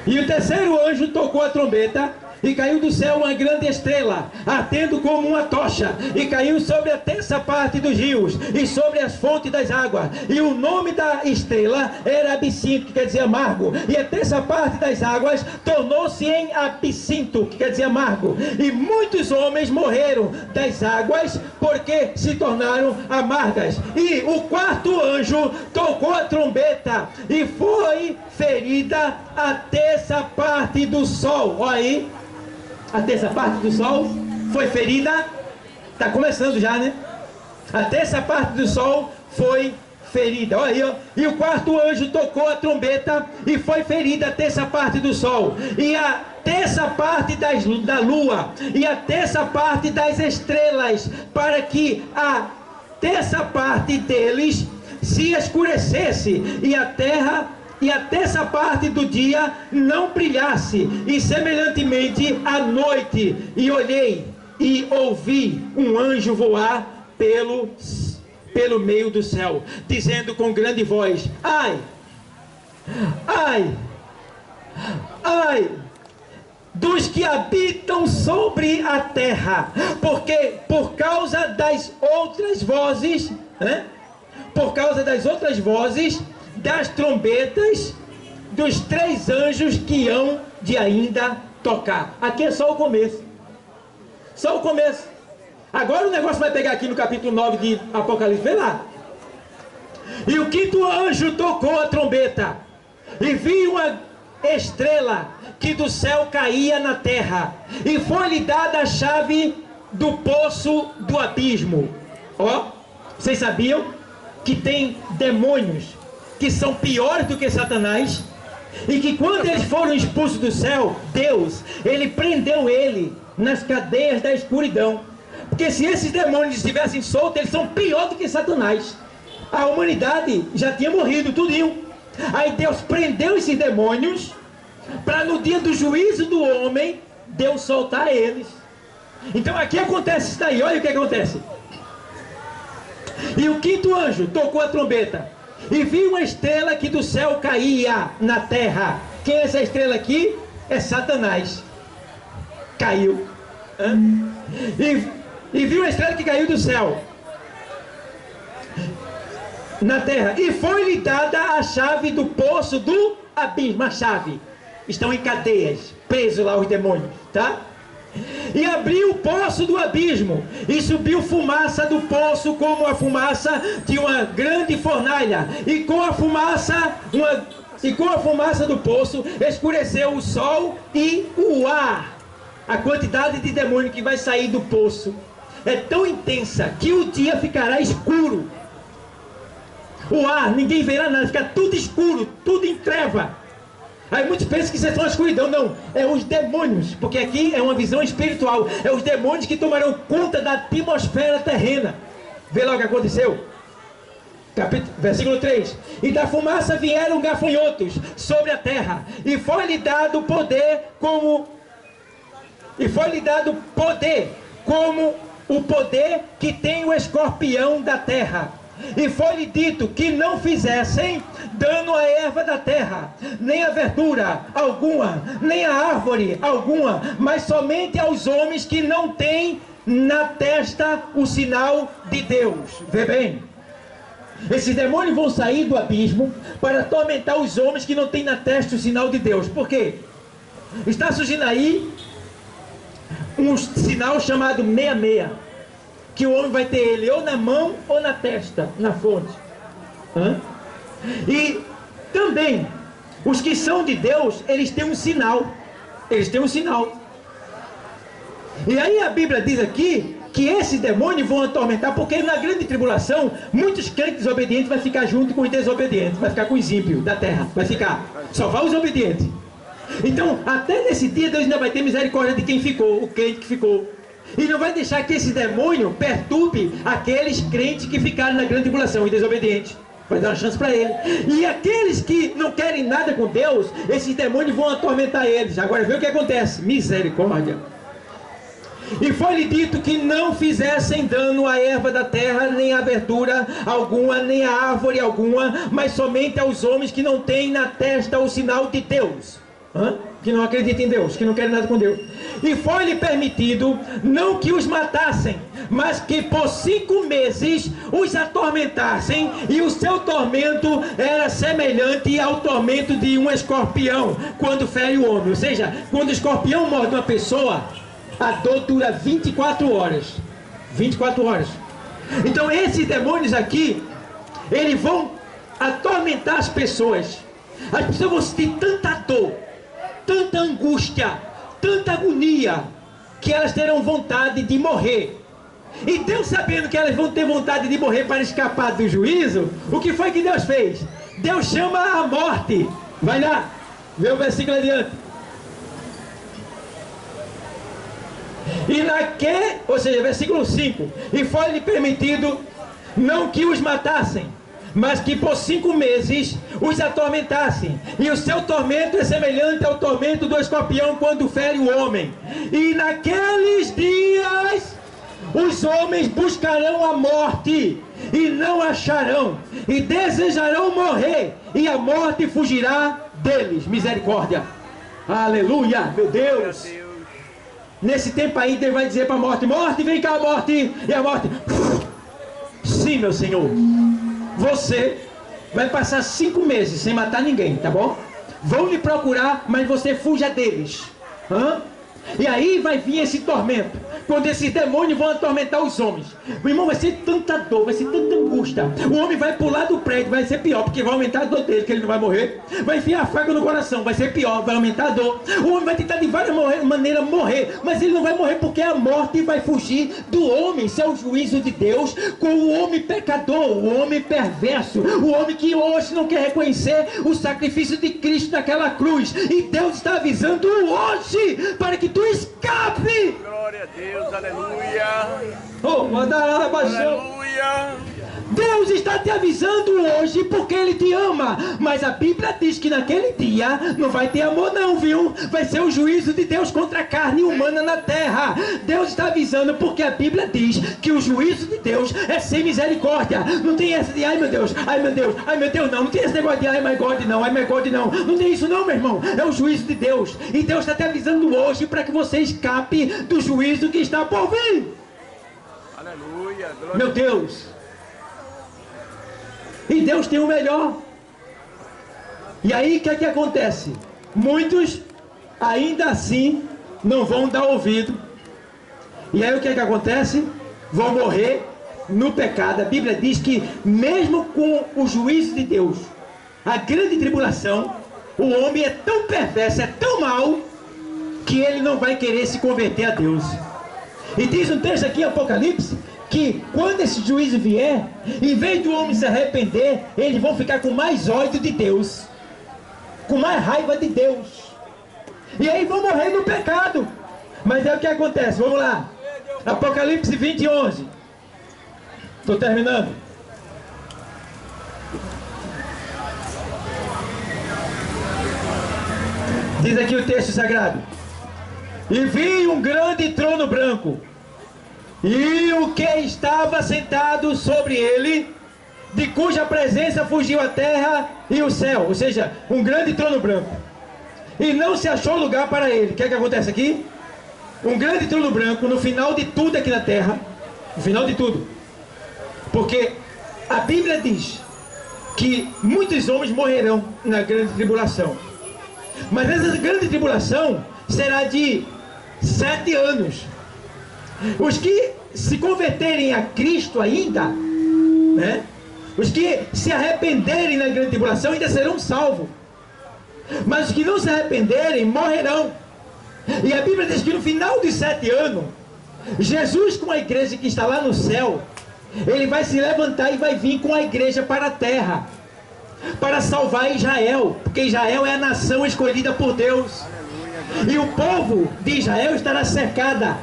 e o terceiro anjo tocou a trombeta, e caiu do céu uma grande estrela, ardendo como uma tocha, e caiu sobre a terça parte dos rios, e sobre as fontes das águas. E o nome da estrela era Absinto, que quer dizer amargo. E a terça parte das águas tornou-se em Absinto, que quer dizer amargo. E muitos homens morreram das águas, porque se tornaram amargas. E o quarto anjo tocou a trombeta, e foi ferida a terça parte do sol. Olha aí, a terça parte do sol foi ferida. Está começando já, né? A terça parte do sol foi ferida. Olha aí, ó. E o quarto anjo tocou a trombeta, e foi ferida a terça parte do sol, e a terça parte da lua, e a terça parte das estrelas, para que a terça parte deles se escurecesse, e a terça parte do dia não brilhasse, e semelhantemente à noite. E olhei e ouvi um anjo voar pelo meio do céu, dizendo com grande voz: ai, ai, ai dos que habitam sobre a terra, porque por causa das outras vozes, né? Por causa das outras vozes das trombetas dos três anjos que hão de ainda tocar. Aqui é só o começo. Só o começo. Agora o negócio vai pegar aqui no capítulo 9 de Apocalipse. Vê lá. E o quinto anjo tocou a trombeta, e vi uma estrela que do céu caía na terra, e foi-lhe dada a chave do poço do abismo. Ó, vocês sabiam que tem demônios que são piores do que Satanás, e que quando eles foram expulsos do céu, Deus, ele prendeu ele nas cadeias da escuridão? Porque se esses demônios estivessem soltos, eles são pior do que Satanás. A humanidade já tinha morrido tudinho. Aí Deus prendeu esses demônios, para no dia do juízo do homem, Deus soltar eles. Então aqui acontece isso daí. Olha o que acontece. E o quinto anjo tocou a trombeta, e vi uma estrela que do céu caía na terra. Quem é essa estrela aqui? É Satanás. Caiu. E vi uma estrela que caiu do céu na terra, e foi-lhe dada a chave do poço do abismo. A chave. Estão em cadeias, presos lá os demônios, tá? E abriu o poço do abismo, e subiu fumaça do poço como a fumaça de uma grande fornalha, e com a fumaça do poço escureceu o sol e o ar. A quantidade de demônio que vai sair do poço é tão intensa que o dia ficará escuro. O ar, ninguém verá nada, fica tudo escuro, tudo em treva. Aí muitos pensam que isso é só a escuridão. Não, é os demônios, porque aqui é uma visão espiritual. É os demônios que tomarão conta da atmosfera terrena. Vê lá o que aconteceu. Versículo 3. E da fumaça vieram gafanhotos sobre a terra, e foi-lhe dado poder como o poder que tem o escorpião da terra. E foi-lhe dito que não fizessem dano à erva da terra, nem a verdura alguma, nem a árvore alguma, mas somente aos homens que não têm na testa o sinal de Deus. Vê bem, esses demônios vão sair do abismo para atormentar os homens que não têm na testa o sinal de Deus. Por quê? Está surgindo aí um sinal chamado 66, que o homem vai ter ele ou na mão ou na testa, na fonte. E também Os que são de Deus, eles têm um sinal. Eles têm um sinal. E aí a Bíblia diz aqui que esses demônios vão atormentar, porque na grande tribulação, muitos crentes desobedientes vão ficar junto com os desobedientes, vai ficar com os ímpios da terra, vai ficar, só vai os obedientes. Então, até nesse dia, Deus ainda vai ter misericórdia de quem ficou, o crente que ficou. E não vai deixar que esse demônio perturbe aqueles crentes que ficaram na grande tribulação e desobedientes. Vai dar uma chance para ele. E aqueles que não querem nada com Deus, esses demônios vão atormentar eles. Agora vê o que acontece. Misericórdia. E foi-lhe dito que não fizessem dano à erva da terra, nem à verdura alguma, nem à árvore alguma, mas somente aos homens que não têm na testa o sinal de Deus. Que não acreditam em Deus, que não querem nada com Deus. E foi-lhe permitido não que os matassem, mas que por 5 meses os atormentassem, e o seu tormento era semelhante ao tormento de um escorpião quando fere o homem. Ou seja, quando o escorpião morde uma pessoa, a dor dura 24 horas. 24 horas. Então esses demônios aqui, eles vão atormentar as pessoas. As pessoas vão sentir tanta dor, tanta angústia, tanta agonia, que elas terão vontade de morrer. E Deus, sabendo que elas vão ter vontade de morrer para escapar do juízo, o que foi que Deus fez? Deus chama a morte. Vai lá, vê o versículo adiante. Ou seja, versículo 5. E foi-lhe permitido não que os matassem, mas que por 5 meses os atormentassem. E o seu tormento é semelhante ao tormento do escorpião quando fere o homem. E naqueles dias os homens buscarão a morte e não acharão, e desejarão morrer, e a morte fugirá deles. Misericórdia. Aleluia, meu Deus. Nesse tempo aí Deus vai dizer para a morte: morte, vem cá, morte. E a morte: sim, meu Senhor, você vai passar 5 meses sem matar ninguém, tá bom? Vão lhe procurar, mas você fuja deles. E aí vai vir esse tormento, quando esses demônios vão atormentar os homens. Meu irmão, vai ser tanta dor, vai ser tanta angústia. O homem vai pular do prédio, vai ser pior, porque vai aumentar a dor dele, que ele não vai morrer. Vai enfiar a faca no coração, vai ser pior, vai aumentar a dor. O homem vai tentar de várias maneiras morrer, mas ele não vai morrer, porque a morte vai fugir do homem. Isso é o juízo de Deus com o homem pecador, o homem perverso, o homem que hoje não quer reconhecer o sacrifício de Cristo naquela cruz. E Deus está avisando hoje para que tu escape. Glória a Deus, aleluia. Aleluia. Deus está te avisando hoje porque Ele te ama. Mas a Bíblia diz que naquele dia não vai ter amor não, viu? Vai ser o juízo de Deus contra a carne humana na terra. Deus está avisando porque a Bíblia diz que o juízo de Deus é sem misericórdia. Não tem essa de ai meu Deus, ai meu Deus, ai meu Deus, não. Não tem esse negócio de ai my God não, ai my God não. Não tem isso não, meu irmão. É o juízo de Deus. E Deus está te avisando hoje para que você escape do juízo que está por vir. Aleluia, glória. Meu Deus. E Deus tem o melhor. E aí o que é que acontece? Muitos ainda assim não vão dar ouvido. E aí o que é que acontece? Vão morrer no pecado. A Bíblia diz que mesmo com o juízo de Deus, a grande tribulação, o homem é tão perverso, é tão mau, que ele não vai querer se converter a Deus. E diz um texto aqui em Apocalipse que quando esse juízo vier, em vez do homem se arrepender, eles vão ficar com mais ódio de Deus, com mais raiva de Deus, e aí vão morrer no pecado. Mas é o que acontece, vamos lá, Apocalipse 20, 11. Estou terminando. Diz aqui o texto sagrado: e vi um grande trono branco, e o que estava sentado sobre ele, de cuja presença fugiu a terra e o céu. Ou seja, um grande trono branco, e não se achou lugar para ele. O que é que acontece aqui? Um grande trono branco no final de tudo aqui na terra. No final de tudo. Porque a Bíblia diz que muitos homens morrerão na grande tribulação. Mas essa grande tribulação será de 7 anos. Os que se converterem a Cristo ainda, né? Os que se arrependerem na grande tribulação ainda serão salvos. mas os que não se arrependerem morrerão. E a Bíblia diz que no final dos 7 anos, Jesus, com a igreja que está lá no céu, ele vai se levantar e vai vir com a igreja para a terra, para salvar Israel, porque Israel é a nação escolhida por Deus. E o povo de Israel estará cercada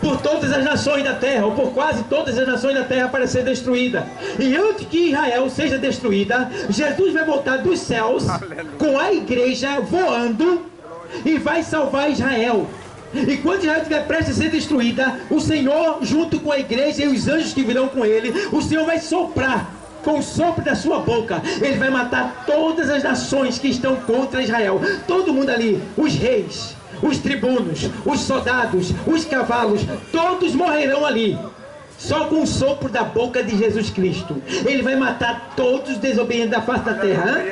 por todas as nações da terra, ou por quase todas as nações da terra, para ser destruída. E antes que Israel seja destruída, Jesus vai voltar dos céus com a igreja voando e vai salvar Israel. E quando Israel estiver prestes a ser destruída, o Senhor, junto com a igreja e os anjos que virão com ele, o Senhor vai soprar com o sopro da sua boca. Ele vai matar todas as nações que estão contra Israel. Todo mundo ali, os reis, os tribunos, os soldados, os cavalos, todos morrerão ali, só com o sopro da boca de Jesus Cristo. Ele vai matar todos os desobedientes da face da terra.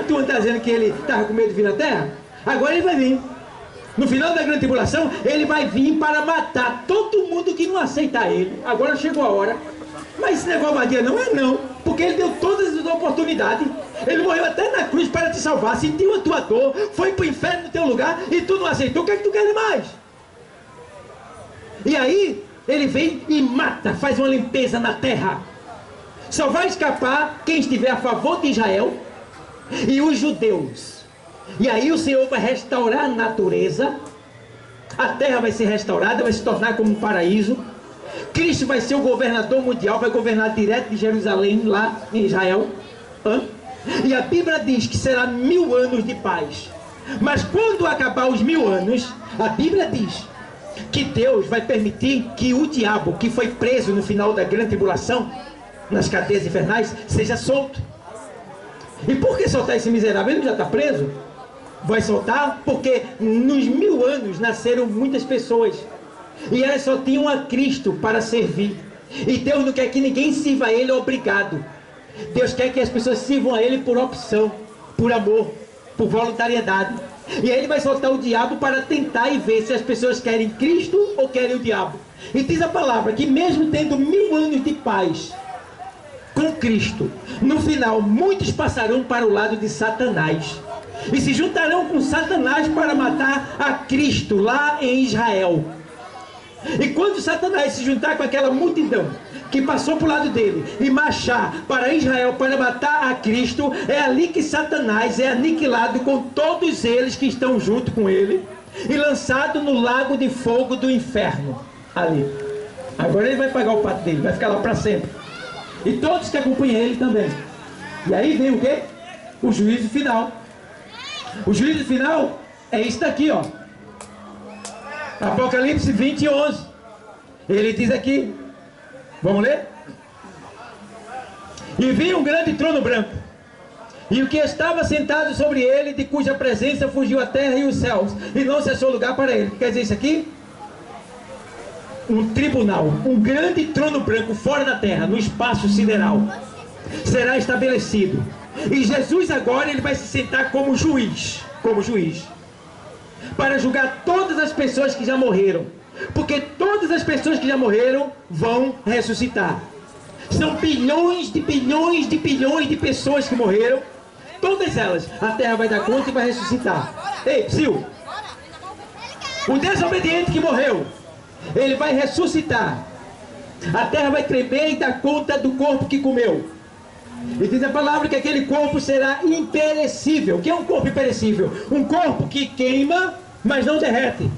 Tu não está dizendo que ele estava com medo de vir na terra? Agora ele vai vir. No final da grande tribulação, ele vai vir para matar todo mundo que não aceitar ele. Agora chegou a hora. Mas esse negócio vadia não é não, porque ele deu todas as oportunidades. Ele morreu até na cruz para te salvar, sentiu a tua dor, foi para o inferno no teu lugar e tu não aceitou. O que é que tu quer mais? E aí ele vem e mata, faz uma limpeza na terra. Só vai escapar quem estiver a favor de Israel e os judeus. E aí o Senhor vai restaurar a natureza, a terra vai ser restaurada, vai se tornar como um paraíso. Cristo vai ser o governador mundial, vai governar direto de Jerusalém, lá em Israel. E a Bíblia diz que será 1000 anos de paz. Mas quando acabar os 1000 anos, a Bíblia diz que Deus vai permitir que o diabo, que foi preso no final da grande tribulação, nas cadeias infernais, seja solto. E por que soltar esse miserável? Ele já está preso. Vai soltar porque nos 1000 anos nasceram muitas pessoas e elas só tinham a Cristo para servir. E Deus não quer que ninguém sirva a Ele obrigado. Deus quer que as pessoas sirvam a Ele por opção, por amor, por voluntariedade. E aí Ele vai soltar o diabo para tentar e ver se as pessoas querem Cristo ou querem o diabo. E diz a palavra que mesmo tendo 1000 anos de paz com Cristo, no final muitos passarão para o lado de Satanás e se juntarão com Satanás para matar a Cristo lá em Israel. E quando Satanás se juntar com aquela multidão que passou para o lado dele e marchar para Israel para matar a Cristo, é ali que Satanás é aniquilado com todos eles que estão junto com ele e lançado no lago de fogo do inferno. Ali. Agora ele vai pagar o pato dele, vai ficar lá para sempre. E todos que acompanham ele também. E aí vem o quê? O juízo final. O juízo final é isso daqui, ó. Apocalipse 20:11. Ele diz aqui, vamos ler? E vi um grande trono branco, e o que estava sentado sobre ele, de cuja presença fugiu a terra e os céus, e não se achou lugar para ele. Quer dizer isso aqui? Um tribunal, um grande trono branco fora da terra, no espaço sideral, será estabelecido. E Jesus agora ele vai se sentar como juiz, para julgar todas as pessoas que já morreram, porque todas as pessoas que já morreram vão ressuscitar. São bilhões de bilhões de bilhões de pessoas que morreram, todas elas, a terra vai dar conta e vai ressuscitar. Ei, Sil, o desobediente que morreu, ele vai ressuscitar. A terra vai tremer e dar conta do corpo que comeu. E diz a palavra que aquele corpo será imperecível. O que é um corpo imperecível? Um corpo que queima, mas não derrete.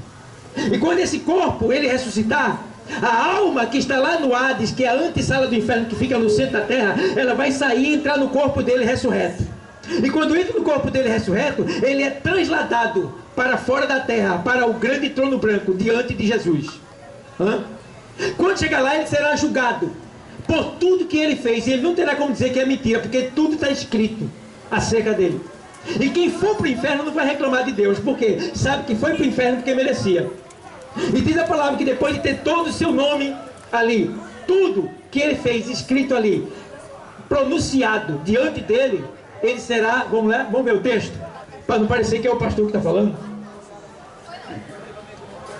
E quando esse corpo ele ressuscitar, a alma que está lá no Hades, que é a antessala do inferno, que fica no centro da terra, ela vai sair e entrar no corpo dele ressurreto. E quando entra no corpo dele ressurreto, ele é transladado para fora da terra, para o grande trono branco, diante de Jesus. Quando chegar lá, ele será julgado por tudo que ele fez. E ele não terá como dizer que é mentira, porque tudo está escrito acerca dele. E quem for para o inferno não vai reclamar de Deus, porque sabe que foi para o inferno porque merecia. E diz a palavra que depois de ter todo o seu nome ali, tudo que ele fez escrito ali, pronunciado diante dele, ele será, vamos lá, vamos ver o texto, para não parecer que é o pastor que está falando.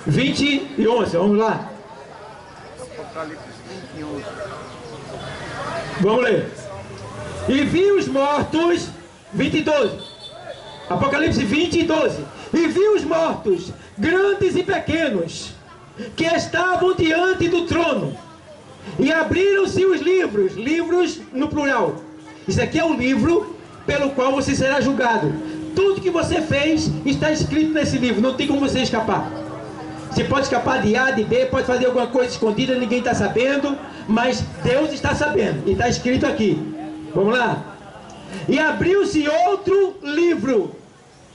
20:11, vamos lá. Apocalipse 20:11. Vamos ler. E vi os mortos, 20:12. Apocalipse 20, 12. E vi os mortos, grandes e pequenos, que estavam diante do trono. E abriram-se os livros, livros no plural. Isso aqui é um livro pelo qual você será julgado. Tudo que você fez está escrito nesse livro, não tem como você escapar. Você pode escapar de A, de B, pode fazer alguma coisa escondida, ninguém está sabendo, mas Deus está sabendo, e está escrito aqui. Vamos lá. E abriu-se outro livro,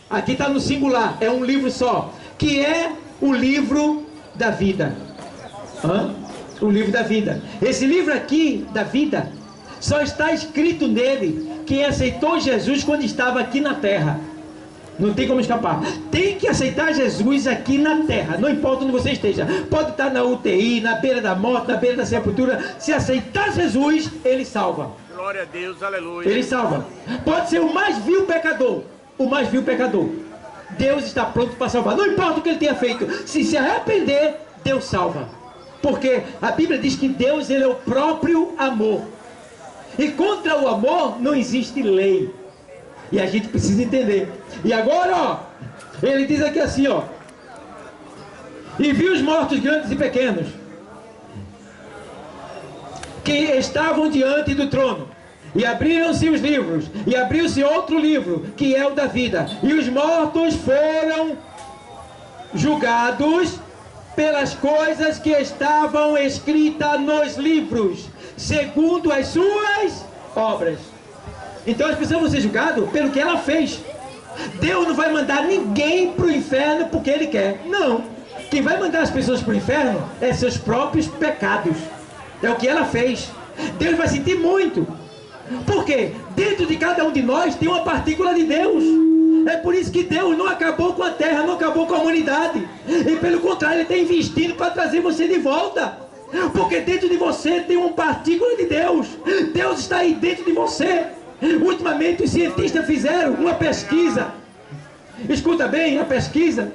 aqui está no singular, é um livro só, que é o livro da vida. O livro da vida. Esse livro aqui, da vida, só está escrito nele quem aceitou Jesus quando estava aqui na terra. Não tem como escapar. Tem que aceitar Jesus aqui na terra, não importa onde você esteja. Pode estar na UTI, na beira da morte, na beira da sepultura. Se aceitar Jesus, Ele salva. Glória a Deus, aleluia. Ele salva. Pode ser o mais vil pecador, o mais vil pecador. Deus está pronto para salvar. Não importa o que ele tenha feito. Se arrepender, Deus salva. Porque a Bíblia diz que Deus, Ele é o próprio amor. E contra o amor não existe lei. E a gente precisa entender. E agora, ó, ele diz aqui assim, ó. E vi os mortos grandes e pequenos, que estavam diante do trono. E abriram-se os livros. E abriu-se outro livro, que é o da vida. E os mortos foram julgados pelas coisas que estavam escritas nos livros, segundo as suas obras. Então as pessoas vão ser julgadas pelo que ela fez. Deus não vai mandar ninguém para o inferno porque Ele quer. Não. Quem vai mandar as pessoas para o inferno é seus próprios pecados. É o que ela fez. Deus vai sentir muito. Por quê? Dentro de cada um de nós tem uma partícula de Deus. É por isso que Deus não acabou com a terra, não acabou com a humanidade. E pelo contrário, Ele está investindo para trazer você de volta. Porque dentro de você tem uma partícula de Deus. Deus está aí dentro de você. Ultimamente os cientistas fizeram uma pesquisa. Escuta bem a pesquisa.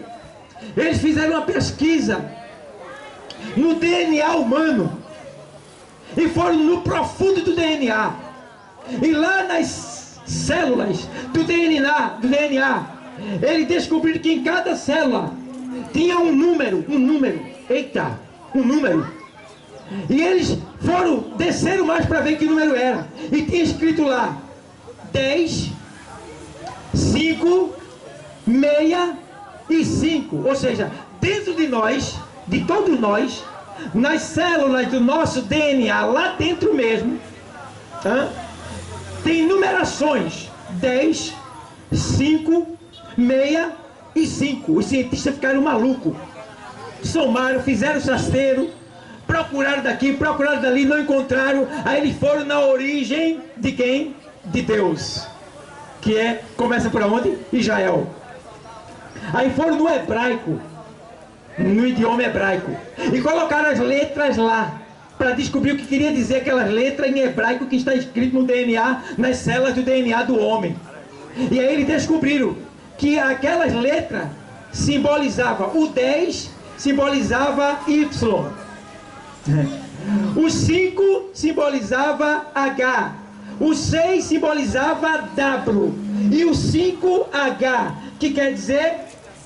Eles fizeram uma pesquisa no DNA humano. E foram no profundo do DNA. E lá nas células do DNA, eles descobriram que em cada célula tinha um número. Eita, um número. E eles desceram mais para ver que número era. E tinha escrito lá 10, 5, 6 e 5. Ou seja, dentro de nós, de todos nós, nas células do nosso DNA, lá dentro mesmo, tem numerações 10, 5, 6 e 5. Os cientistas ficaram malucos. Somaram, fizeram chasteiro, procuraram daqui, procuraram dali, não encontraram. Aí eles foram na origem de quem? De Deus, que começa por onde? Israel. Aí foram no hebraico, no idioma hebraico, e colocaram as letras lá, para descobrir o que queria dizer aquelas letras em hebraico que está escrito no DNA, nas células do DNA do homem. E aí eles descobriram que aquelas letras simbolizavam, o 10 simbolizava Y, o 5 simbolizava H, o 6 simbolizava W, e o 5H, que quer dizer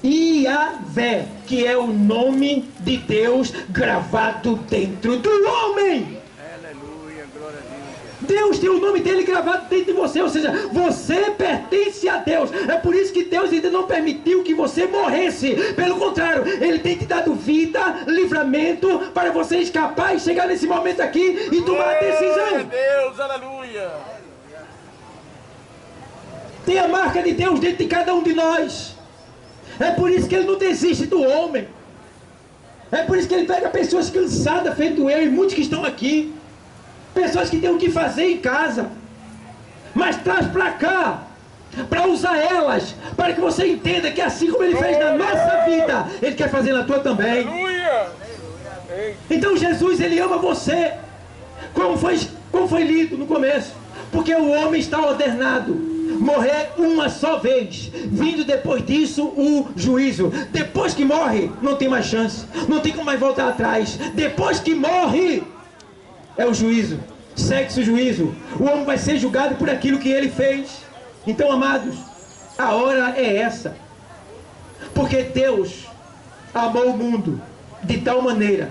Iavé, que é o nome de Deus gravado dentro do homem. Aleluia, glória a Deus. Deus tem o nome dele gravado dentro de você, ou seja, você pertence a Deus. É por isso que Deus ainda não permitiu que você morresse. Pelo contrário, Ele tem te dado vida, livramento, para você escapar e chegar nesse momento aqui e tomar a decisão. Glória a Deus, aleluia. Tem a marca de Deus dentro de cada um de nós. É por isso que Ele não desiste do homem. É por isso que Ele pega pessoas cansadas, feito eu e muitos que estão aqui. Pessoas que têm o que fazer em casa, mas traz para cá, para usar elas, para que você entenda que assim como Ele fez na nossa vida, Ele quer fazer na tua também. Aleluia. Então Jesus, Ele ama você, como foi lido no começo, porque o homem está ordenado morrer uma só vez, vindo depois disso o juízo. Depois que morre, não tem mais chance, não tem como mais voltar atrás. Depois que morre, é o juízo, segue-se o juízo. O homem vai ser julgado por aquilo que ele fez. Então, amados, A hora é essa. Porque Deus amou o mundo de tal maneira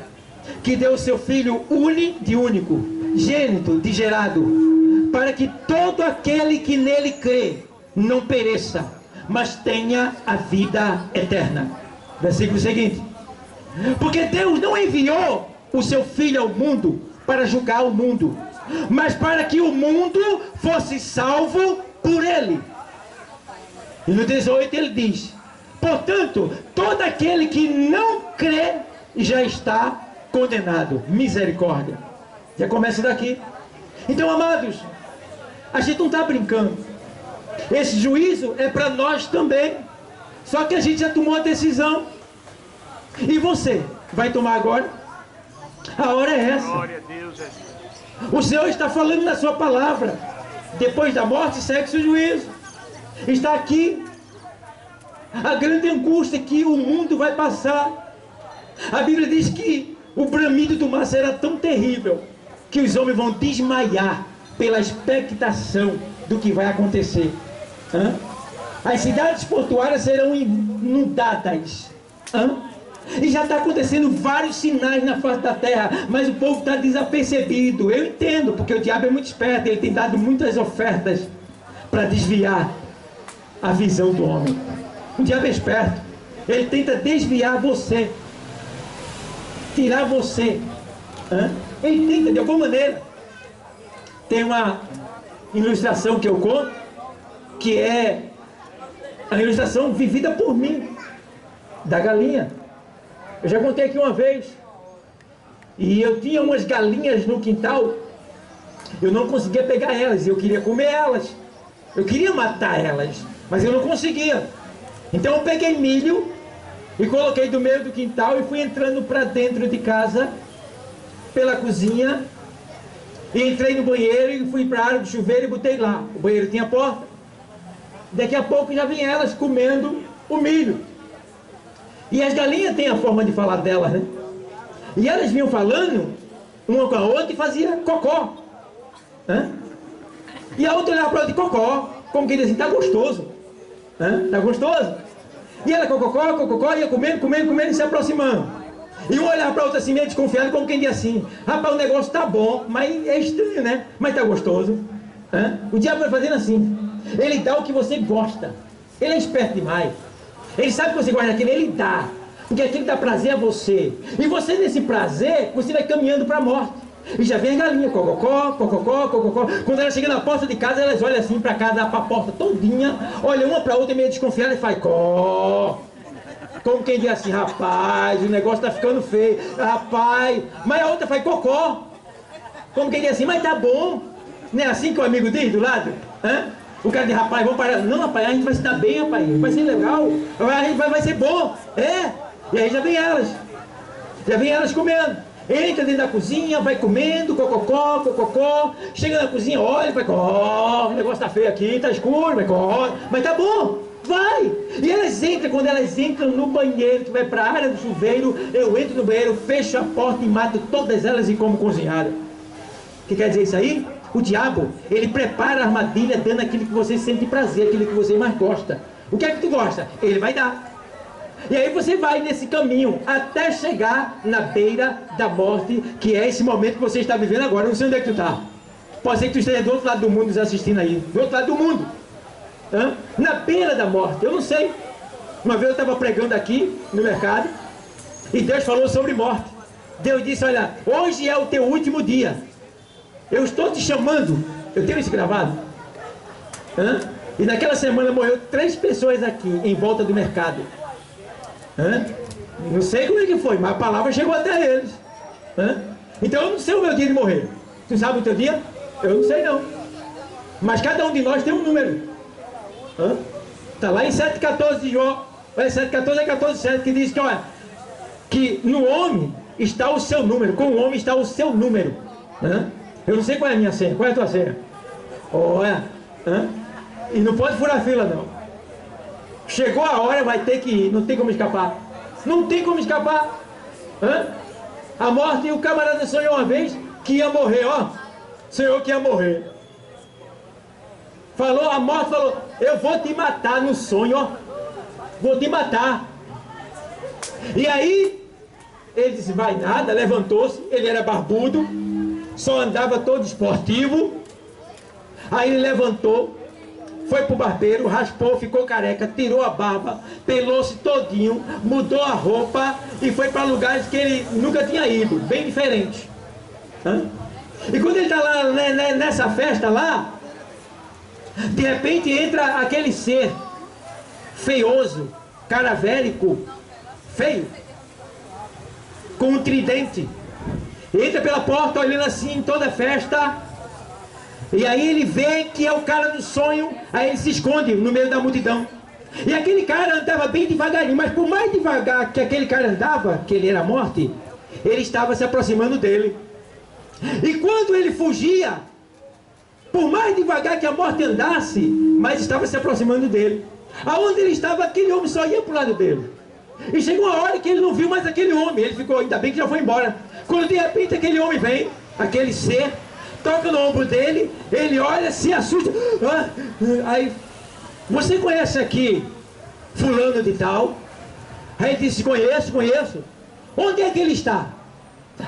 que deu o seu Filho único, gênito, de gerado, para que todo aquele que nele crê não pereça, mas tenha a vida eterna. Versículo seguinte. Porque Deus não enviou o seu Filho ao mundo para julgar o mundo, mas para que o mundo fosse salvo por ele. E no 18 ele diz: portanto, todo aquele que não crê já está condenado. Misericórdia. Já começa daqui. Então, amados, a gente não está brincando. Esse juízo é para nós também. Só que a gente já tomou a decisão. E você vai tomar agora? A hora é essa. Glória a Deus, Jesus. O Senhor está falando na sua palavra. Depois da morte, segue-se o juízo. Está aqui a grande angústia que o mundo vai passar. A Bíblia diz que o bramido do mar será tão terrível que os homens vão desmaiar pela expectação do que vai acontecer. As cidades portuárias serão inundadas. E já está acontecendo vários sinais na face da terra, mas o povo está desapercebido. Eu entendo, porque o diabo é muito esperto, ele tem dado muitas ofertas para desviar a visão do homem. O diabo é esperto, ele tenta desviar você, tirar você. Ele tenta de alguma maneira. Tem uma ilustração que eu conto, que é a ilustração vivida por mim, da galinha. Eu já contei aqui uma vez. E eu tinha umas galinhas no quintal. Eu não conseguia pegar elas, eu queria comer elas. Eu queria matar elas, mas eu não conseguia. Então eu peguei milho e coloquei do meio do quintal e fui entrando para dentro de casa, pela cozinha, e entrei no banheiro e fui para a área do chuveiro e botei lá. O banheiro tinha porta. Daqui a pouco já vinham elas comendo o milho. E as galinhas têm a forma de falar delas, né? E elas vinham falando uma com a outra e fazia cocó. E a outra olhava para outra de cocó, como quem diz assim, tá gostoso. Tá gostoso? E ela cococó, ia comendo e se aproximando. E um olhava para a outra assim, meio desconfiado, como quem diz assim: rapaz, o negócio tá bom, mas é estranho, né? Mas tá gostoso. O diabo vai fazendo assim. Ele dá o que você gosta. Ele é esperto demais. Ele sabe que você gosta daquilo, ele dá. Porque aquilo dá prazer a você. E você, nesse prazer, você vai caminhando para a morte. E já vem a galinha, cococó. Quando ela chega na porta de casa, elas olham assim para casa, para a porta todinha, olham uma para a outra meio desconfiada e faz có. Como quem diz assim: rapaz, o negócio tá ficando feio, rapaz. Mas a outra faz cocó. Como quem diz assim: mas tá bom. Não é assim que o amigo diz do lado? O cara diz: rapaz, vamos parar. Não, rapaz, a gente vai se dar bem, rapaz. Vai ser legal. A gente vai ser bom. E aí já vem elas comendo. Entra dentro da cozinha, vai comendo, cococó. Chega na cozinha, olha, vai có. O negócio tá feio aqui, tá escuro, vai có. Mas tá bom, vai. E elas entram, quando elas entram no banheiro, que vai para a área do chuveiro, eu entro no banheiro, fecho a porta e mato todas elas e como cozinhada. O que quer dizer isso aí? O diabo, ele prepara a armadilha dando aquilo que você sente prazer, aquilo que você mais gosta. O que é que tu gosta? Ele vai dar. E aí você vai nesse caminho até chegar na beira da morte, que é esse momento que você está vivendo agora. Eu não sei onde é que tu está. Pode ser que tu esteja do outro lado do mundo nos assistindo aí. Do outro lado do mundo. Na beira da morte. Eu não sei. Uma vez eu estava pregando aqui no mercado e Deus falou sobre morte. Deus disse: olha, hoje é o teu último dia. Eu estou te chamando. Eu tenho isso gravado. E naquela semana morreu 3 pessoas aqui em volta do mercado. Não sei como é que foi, mas a palavra chegou até eles. Então eu não sei o meu dia de morrer. Tu sabe o teu dia? Eu não sei não. Mas cada um de nós tem um número. Está lá em 7,14 de João. 7,14 a 14,7, que diz que, olha, que no homem está o seu número. Com o homem está o seu número. Eu não sei qual é a minha senha. Qual é a tua senha? Olha. E não pode furar a fila não. Chegou a hora, vai ter que ir. Não tem como escapar. Não tem como escapar. A morte, e o camarada sonhou uma vez que ia morrer, Sonhou que ia morrer. Falou, a morte falou, eu vou te matar no sonho, ó. Vou te matar. E aí, ele disse, vai nada, levantou-se, ele era barbudo, só andava todo esportivo. Aí ele levantou, foi pro barbeiro, raspou, ficou careca, tirou a barba, pelou-se todinho, mudou a roupa e foi para lugares que ele nunca tinha ido, bem diferente. E quando ele está lá nessa festa lá, de repente entra aquele ser feioso, cadavérico, feio, com um tridente. Entra pela porta olhando assim toda a festa. E aí ele vê que é o cara do sonho. Aí ele se esconde no meio da multidão. E aquele cara andava bem devagarinho. Mas por mais devagar que aquele cara andava, que ele era a morte, ele estava se aproximando dele. E quando ele fugia, por mais devagar que a morte andasse, mas estava se aproximando dele. Aonde ele estava, aquele homem só ia para o lado dele. E chegou uma hora que ele não viu mais aquele homem. Ele ficou, ainda bem que já foi embora. Quando de repente aquele homem vem, aquele ser, toca no ombro dele, ele olha, se assusta. Aí, você conhece aqui fulano de tal? Aí ele disse, conheço. Onde é que ele está?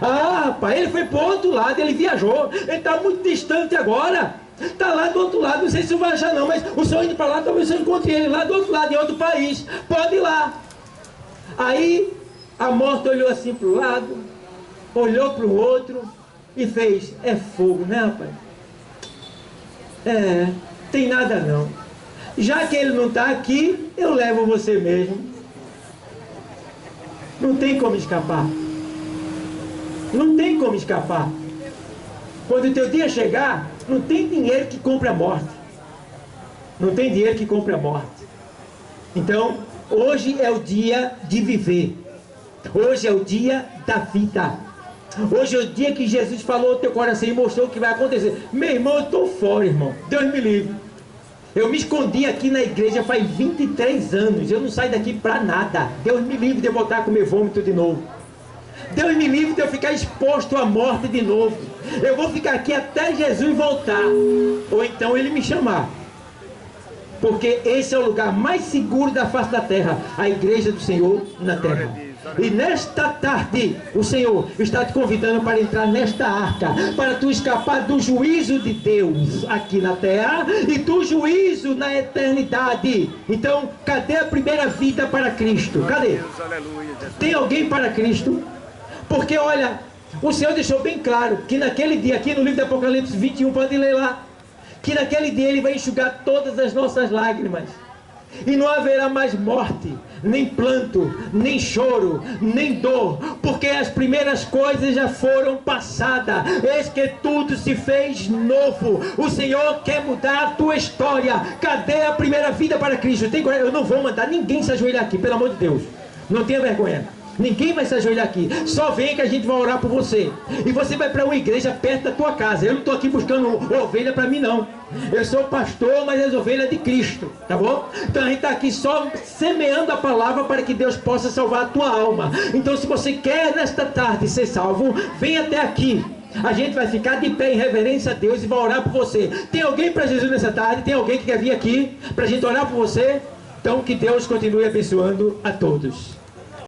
Ah, rapaz, ele foi para o outro lado, ele viajou. Ele está muito distante agora. Está lá do outro lado, não sei se vai achar não, mas o senhor indo para lá, talvez eu encontre ele lá do outro lado, em outro país. Pode ir lá. Aí a morte olhou assim para o lado, olhou para o outro e fez, é fogo, né, rapaz? Tem nada não. Já que ele não está aqui, eu levo você mesmo. Não tem como escapar. Não tem como escapar. Quando o teu dia chegar, não tem dinheiro que compre a morte. Não tem dinheiro que compre a morte. Então, hoje é o dia de viver. Hoje é o dia da vida. Hoje é o dia que Jesus falou ao teu coração e mostrou o que vai acontecer. Meu irmão, eu estou fora, irmão. Deus me livre. Eu me escondi aqui na igreja faz 23 anos. Eu não saio daqui para nada. Deus me livre de eu voltar a comer vômito de novo. Deus me livre de eu ficar exposto à morte de novo. Eu vou ficar aqui até Jesus voltar. Ou então ele me chamar. Porque esse é o lugar mais seguro da face da terra. A igreja do Senhor na terra. E nesta tarde, o Senhor está te convidando para entrar nesta arca, para tu escapar do juízo de Deus aqui na terra e do juízo na eternidade. Então, cadê a primeira vida para Cristo? Cadê? Tem alguém para Cristo? Porque olha, o Senhor deixou bem claro que naquele dia, aqui no livro de Apocalipse 21, pode ler lá, que naquele dia Ele vai enxugar todas as nossas lágrimas. E não haverá mais morte, nem planto, nem choro, nem dor, porque as primeiras coisas já foram passadas. Eis que tudo se fez novo. O Senhor quer mudar a tua história. Cadê a primeira vida para Cristo? Eu não vou mandar ninguém se ajoelhar aqui, pelo amor de Deus. Não tenha vergonha. Ninguém vai se ajoelhar aqui. Só vem que a gente vai orar por você. E você vai para uma igreja perto da tua casa. Eu não estou aqui buscando ovelha para mim não. Eu sou pastor, mas as ovelhas de Cristo. Tá bom? Então a gente está aqui só semeando a palavra para que Deus possa salvar a tua alma. Então se você quer nesta tarde ser salvo, vem até aqui. A gente vai ficar de pé em reverência a Deus e vai orar por você. Tem alguém para Jesus nessa tarde? Tem alguém que quer vir aqui para a gente orar por você? Então que Deus continue abençoando a todos.